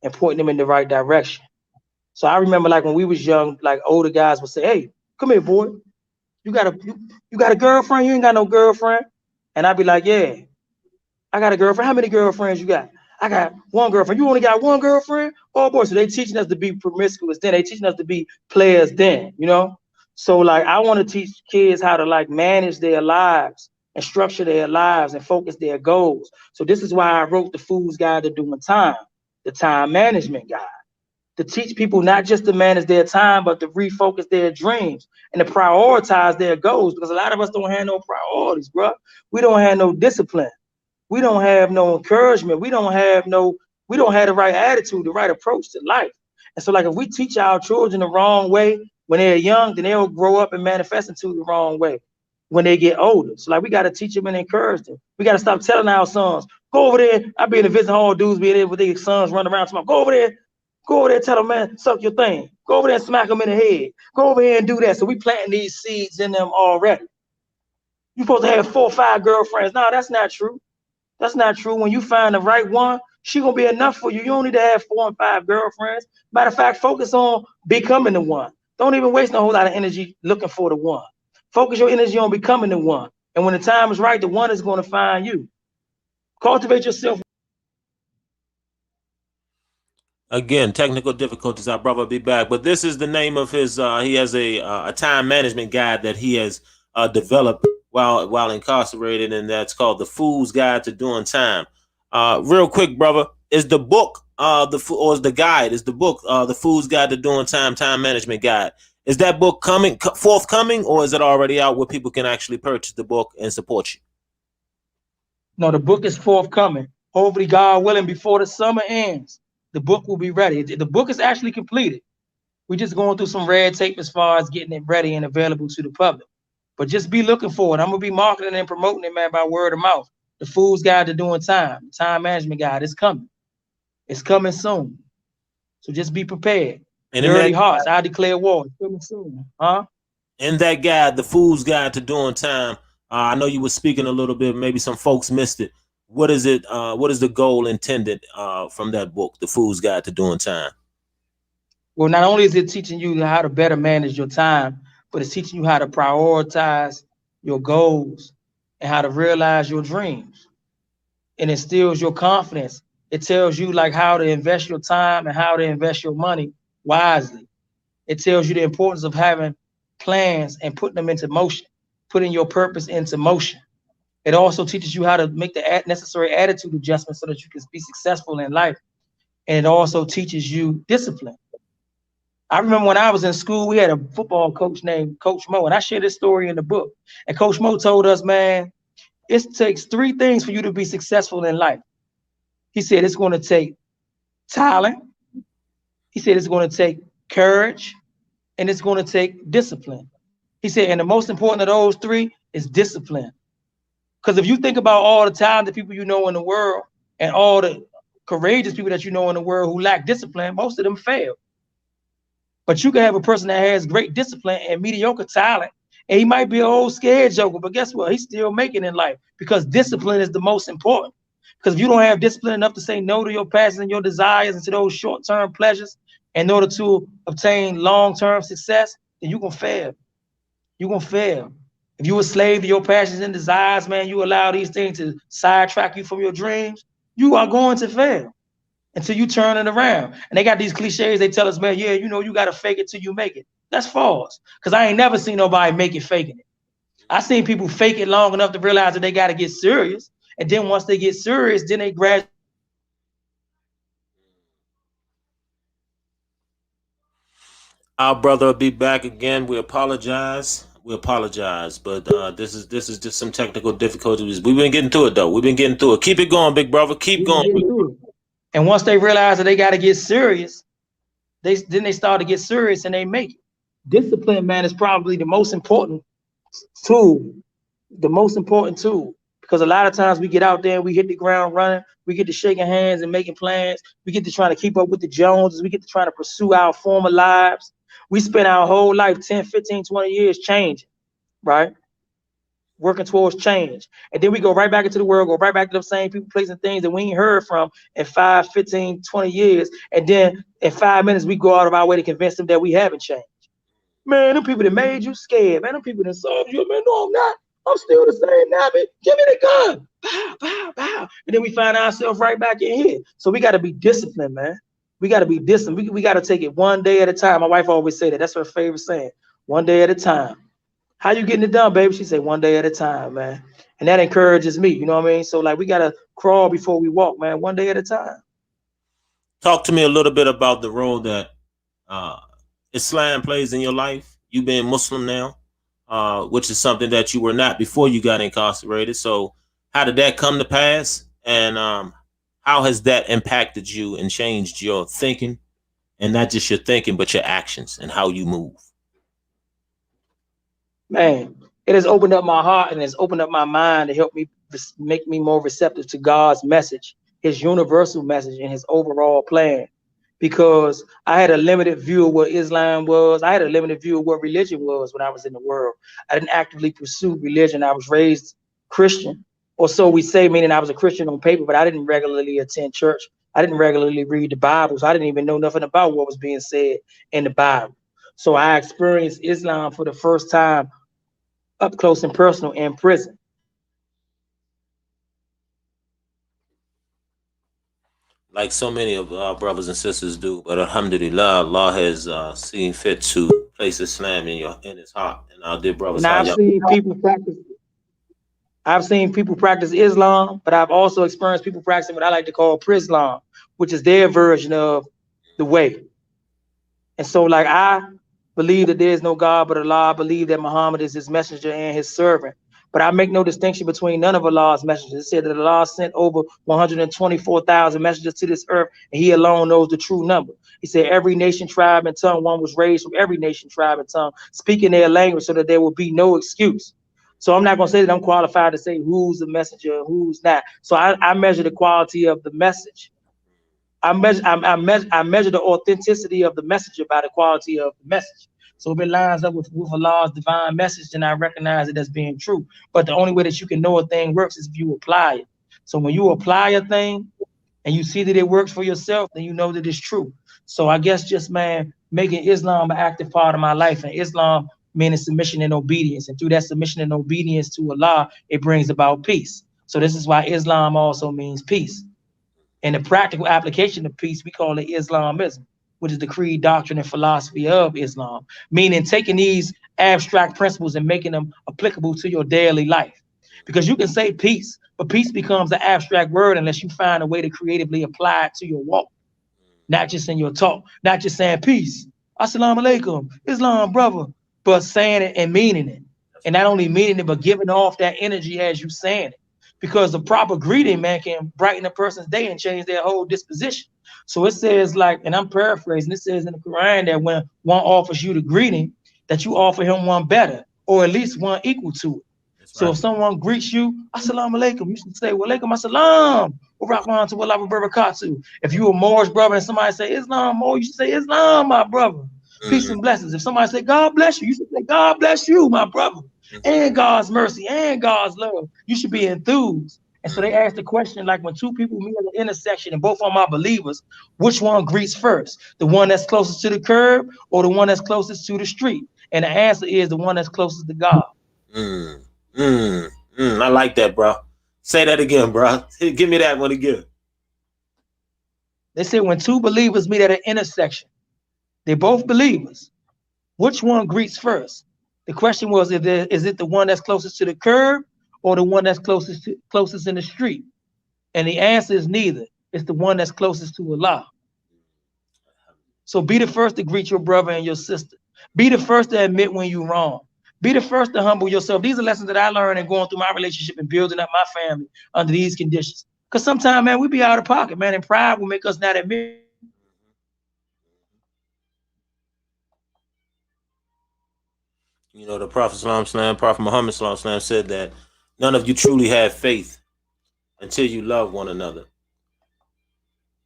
and pointing them in the right direction. So I remember, like, when we was young, like, older guys would say, "Hey, come here, boy. You got a girlfriend? You ain't got no girlfriend?" And I'd be like, "Yeah, I got a girlfriend. How many girlfriends you got?" "I got one girlfriend." "You only got one girlfriend?" "Oh boy." So they teaching us to be promiscuous then. They teaching us to be players then, you know? So, like, I want to teach kids how to, like, manage their lives and structure their lives and focus their goals. So this is why I wrote the Fool's Guide to Doing Time, the time management guide, to teach people not just to manage their time, but to refocus their dreams and to prioritize their goals, because a lot of us don't have no priorities, bro. We don't have no discipline. We don't have no encouragement. We don't have the right attitude, the right approach to life. And so, like, if we teach our children the wrong way when they're young, then they'll grow up and manifest into the wrong way when they get older. So, like, we got to teach them and encourage them. We got to stop telling our sons, "Go over there." I be in the visit hall, dudes be there with their sons running around, talking, "Go over there, tell them, man, suck your thing. Go over there and smack them in the head. Go over here and do that." So we planting these seeds in them already. You're supposed to have 4 or 5 girlfriends. No, that's not true. That's not true. When you find the right one, she gonna be enough for you. You don't need to have 4 and 5 girlfriends. Matter of fact, focus on becoming the one. Don't even waste a whole lot of energy looking for the one. Focus your energy on becoming the one. And when the time is right, the one is going to find you. Cultivate yourself. Again, technical difficulties. Our brother will be back, but this is the name of his. He has a time management guide that he has developed while incarcerated, and that's called the Fool's Guide to Doing Time. Real quick, brother, is the book the Fool's Guide to Doing Time, Time Management Guide? Is that book forthcoming, or is it already out where people can actually purchase the book and support you? No, the book is forthcoming. Hopefully, God willing, before the summer ends, the book will be ready. The book is actually completed. We're just going through some red tape as far as getting it ready and available to the public. But just be looking for it. I'm going to be marketing and promoting it, man, by word of mouth. The Fool's Guide to Doing Time, Time Management Guide, is coming. It's coming soon. So just be prepared. And Dirty Hearts, I declare war. It's coming soon. Huh? In that guide, the Fool's Guide to Doing Time, I know you were speaking a little bit. Maybe some folks missed it. What is it? What is the goal intended from that book, The Fool's Guide to Doing Time? Well, not only is it teaching you how to better manage your time, but it's teaching you how to prioritize your goals and how to realize your dreams. It instills your confidence. It tells you, like, how to invest your time and how to invest your money wisely. It tells you the importance of having plans and putting them into motion, putting your purpose into motion. It also teaches you how to make the necessary attitude adjustments so that you can be successful in life. And it also teaches you discipline. I remember when I was in school, we had a football coach named Coach Mo, and I share this story in the book. And Coach Mo told us, man, it takes 3 things for you to be successful in life. He said it's going to take talent. He said it's going to take courage, and it's going to take discipline. He said, and the most important of those 3 is discipline. Because if you think about all the talented people you know in the world and all the courageous people that you know in the world who lack discipline, most of them fail. But you can have a person that has great discipline and mediocre talent, and he might be an old scared joker, but guess what? He's still making in life because discipline is the most important. Because if you don't have discipline enough to say no to your passions and your desires and to those short-term pleasures in order to obtain long-term success, then you're going to fail. You're going to fail. If you a slave to your passions and desires, man, you allow these things to sidetrack you from your dreams, you are going to fail until you turn it around. And they got these cliches. They tell us, man, yeah, you know, you got to fake it till you make it. That's false. Because I ain't never seen nobody make it faking it. I seen people fake it long enough to realize that they got to get serious. And then once they get serious, then they graduate. Our brother will be back again. We apologize. But this is just some technical difficulties. We've been getting through it though. We've been getting through it. Keep it going, big brother. Keep going. And once they realize that they got to get serious, they start to get serious and they make it. Discipline, man, is probably the most important tool. Because a lot of times we get out there and we hit the ground running. We get to shaking hands and making plans. We get to trying to keep up with the Joneses. We get to trying to pursue our former lives. We spend our whole life, 10, 15, 20 years changing, right? Working towards change. And then we go right back into the world, go right back to the same people, places, and things that we ain't heard from in 5, 15, 20 years. And then in 5 minutes, we go out of our way to convince them that we haven't changed. Man, them people that made you scared, man, them people that solved you, man, no, I'm not. I'm still the same now, man. Give me the gun. Bow, bow, bow. And then we find ourselves right back in here. So we got to be disciplined, man. We got to be disciplined. We got to take it one day at a time. My wife always say that. That's her favorite saying. One day at a time. How you getting it done, baby? She say one day at a time, man. And that encourages me. You know what I mean? So like we got to crawl before we walk, man. One day at a time. Talk to me a little bit about the role that Islam plays in your life. You being Muslim now, which is something that you were not before you got incarcerated. So how did that come to pass? And how has that impacted you and changed your thinking? And not just your thinking, but your actions and how you move? Man, it has opened up my heart and has opened up my mind to help me make me more receptive to God's message, his universal message and his overall plan. Because I had a limited view of what Islam was. I had a limited view of what religion was when I was in the world. I didn't actively pursue religion. I was raised Christian, or so we say, meaning I was a Christian on paper, but I didn't regularly attend church. I didn't regularly read the Bible. So I didn't even know nothing about what was being said in the Bible. So I experienced Islam for the first time up close and personal in prison. Like so many of our brothers and sisters do, but alhamdulillah, Allah has seen fit to place Islam in his heart. And our dear brothers. Now I've seen people practice Islam, but I've also experienced people practicing what I like to call Prislam, which is their version of the way. And so like I believe that there is no God but Allah. I believe that Muhammad is his messenger and his servant. But I make no distinction between none of Allah's messengers. It said that Allah sent over 124,000 messengers to this earth, and he alone knows the true number. He said every nation, tribe, and tongue, one was raised from every nation, tribe, and tongue, speaking their language so that there will be no excuse. So I'm not going to say that I'm qualified to say who's the messenger and who's not. So I measure the quality of the message. I measure the authenticity of the messenger by the quality of the message. So if it lines up with Allah's divine message, then I recognize it as being true. But the only way that you can know a thing works is if you apply it. So when you apply a thing and you see that it works for yourself, then you know that it's true. So I guess just, man, making Islam an active part of my life, and Islam meaning submission and obedience. And through that submission and obedience to Allah, it brings about peace. So this is why Islam also means peace. And the practical application of peace, we call it Islamism, which is the creed, doctrine, and philosophy of Islam, meaning taking these abstract principles and making them applicable to your daily life. Because you can say peace, but peace becomes an abstract word unless you find a way to creatively apply it to your walk, not just in your talk, not just saying peace, assalamu alaikum, Islam, brother, but saying it and meaning it. And not only meaning it, but giving off that energy as you saying it. Because the proper greeting, man, can brighten a person's day and change their whole disposition. So it says, like, and I'm paraphrasing, it says in the Quran that when one offers you the greeting, that you offer him one better, or at least one equal to it. So if someone greets you, assalamu alaikum, you should say, wa alaikum assalam, wa rahmatullahi wa barakatuh. If you a Moorish brother and somebody say Islam, you should say Islam, my brother. Peace and blessings. If somebody say God bless you, you should say God bless you, my brother. And God's mercy and God's love. You should be enthused. And so they asked the question, like when two people meet at the intersection and both of them are believers, which one greets first? The one that's closest to the curb or the one that's closest to the street? And the answer is the one that's closest to God. I like that, bro. Say that again, bro. Give me that one again. They say when two believers meet at an intersection, they're both believers. Which one greets first? The question was, is it the one that's closest to the curb or the one that's closest in the street? And the answer is neither. It's the one that's closest to Allah. So be the first to greet your brother and your sister. Be the first to admit when you're wrong. Be the first to humble yourself. These are lessons that I learned in going through my relationship and building up my family under these conditions. Because sometimes, man, we be out of pocket, man, and pride will make us not admit. You know, the Prophet Muhammad said that none of you truly have faith until you love one another.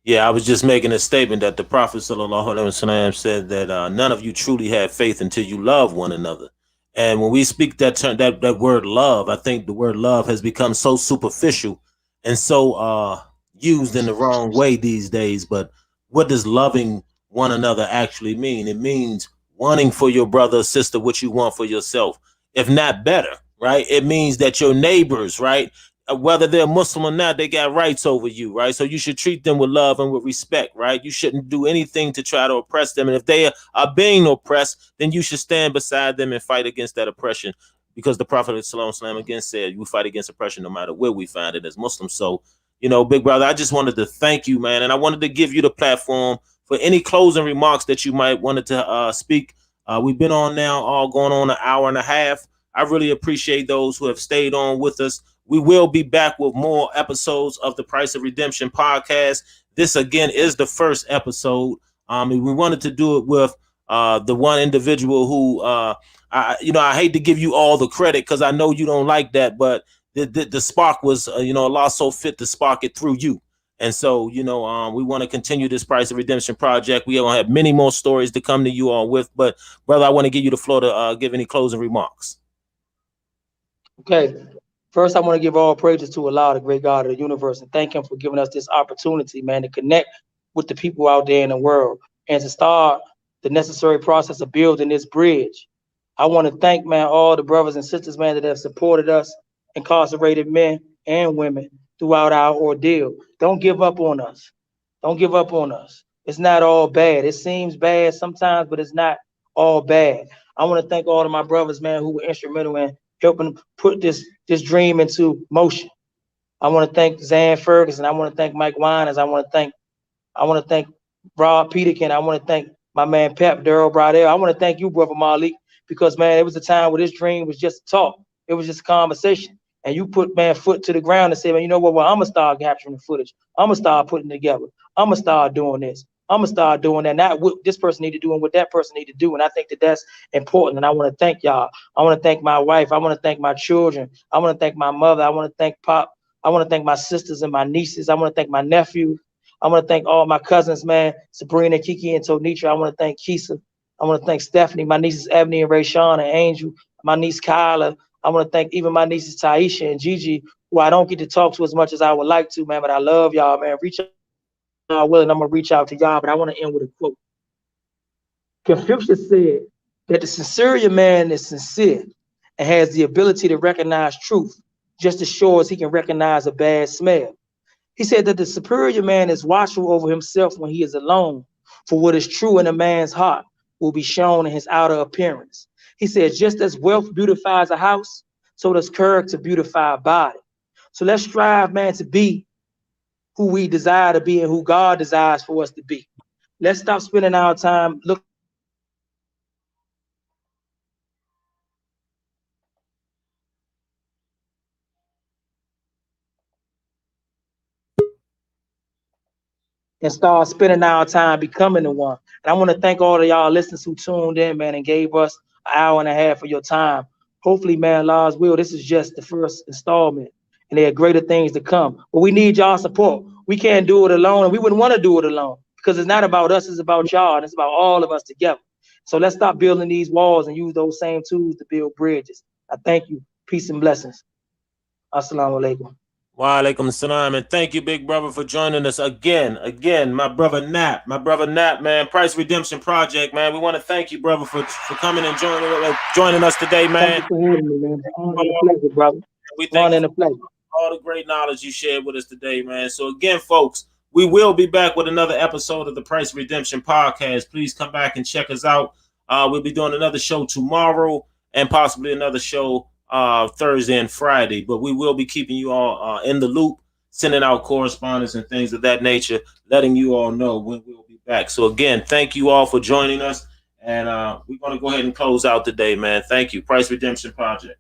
Yeah, I was just making a statement that the Prophet said that none of you truly have faith until you love one another. And when we speak that term, that word love, I think the word love has become so superficial and so used in the wrong way these days. But what does loving one another actually mean? It means wanting for your brother or sister what you want for yourself, if not better, right? It means that your neighbors, right, whether they're Muslim or not, they got rights over you, right? So you should treat them with love and with respect, right? You shouldn't do anything to try to oppress them. And if they are being oppressed, then you should stand beside them and fight against that oppression, because the Prophet again said, we fight against oppression no matter where we find it as Muslims. So, you know, big brother, I just wanted to thank you, man. And I wanted to give you the platform for any closing remarks that you might wanted to speak. We've been on now all going on an hour and a half. I really appreciate those who have stayed on with us. We will be back with more episodes of the Price of Redemption podcast. This, again, is the first episode. We wanted to do it with the one individual who, I hate to give you all the credit because I know you don't like that, but the spark was, Allah so fit to spark it through you. And so, we want to continue this Price of Redemption project. We will have many more stories to come to you all with. But, brother, I want to give you the floor to give any closing remarks. Okay. First, I want to give all praises to Allah, the great God of the universe, and thank him for giving us this opportunity, man, to connect with the people out there in the world and to start the necessary process of building this bridge. I want to thank, man, all the brothers and sisters, man, that have supported us, incarcerated men and women, throughout our ordeal. Don't give up on us. Don't give up on us. It's not all bad. It seems bad sometimes, but it's not all bad. I want to thank all of my brothers, man, who were instrumental in helping put this dream into motion. I want to thank Zan Ferguson. I want to thank Mike Winans. I want to thank Rob Peterkin. I want to thank my man Pep, Daryl Brodell. I want to thank you, brother Malik, because, man, it was a time where this dream was just talk. It was just a conversation. And you put, man, foot to the ground and say, man, you know what? Well, I'm going to start capturing the footage. I'm going to start putting it together. I'm going to start doing this. I'm going to start doing that. Not what this person need to do and what that person need to do. And I think that that's important. And I want to thank y'all. I want to thank my wife. I want to thank my children. I want to thank my mother. I want to thank Pop. I want to thank my sisters and my nieces. I want to thank my nephew. I want to thank all my cousins, man, Sabrina, Kiki, and Tonitra. I want to thank Kisa. I want to thank Stephanie, my nieces Ebony and Rayshawn and Angel, my niece Kyla. I want to thank even my nieces Taisha and Gigi, who I don't get to talk to as much as I would like to, man, but I love y'all, man. Reach out, willing, I'm going to reach out to y'all, but I want to end with a quote. Confucius said that the sincere man is sincere and has the ability to recognize truth just as sure as he can recognize a bad smell. He said that the superior man is watchful over himself when he is alone, for what is true in a man's heart will be shown in his outer appearance. He said, just as wealth beautifies a house, so does character beautify a body. So let's strive, man, to be who we desire to be and who God desires for us to be. Let's stop spending our time looking and start spending our time becoming the one. And I want to thank all of y'all listeners who tuned in, man, and gave us an hour and a half of your time hopefully, man, Lord's will, this is just the first installment, and there are greater things to come. But we need y'all support. We can't do it alone, and we wouldn't want to do it alone because it's not about us, it's about y'all, and it's about all of us together. So let's stop building these walls and use those same tools to build bridges. I thank you. Peace and blessings. Assalamu alaikum. Wa alaikum assalam, and thank you, big brother, for joining us again. My brother Nap, man, Price Redemption Project, man. We want to thank you, brother, for coming and joining us today, man. Thank you for having me, man. Honor and a pleasure, brother. We thank you for all the great knowledge you shared with us today, man. So again, folks, we will be back with another episode of the Price Redemption Podcast. Please come back and check us out. We'll be doing another show tomorrow and possibly another show Thursday and Friday, but we will be keeping you all in the loop, sending out correspondence and things of that nature, letting you all know when we'll be back. So again, thank you all for joining us, and we're going to go ahead and close out today, man. Thank you. Price Redemption Project.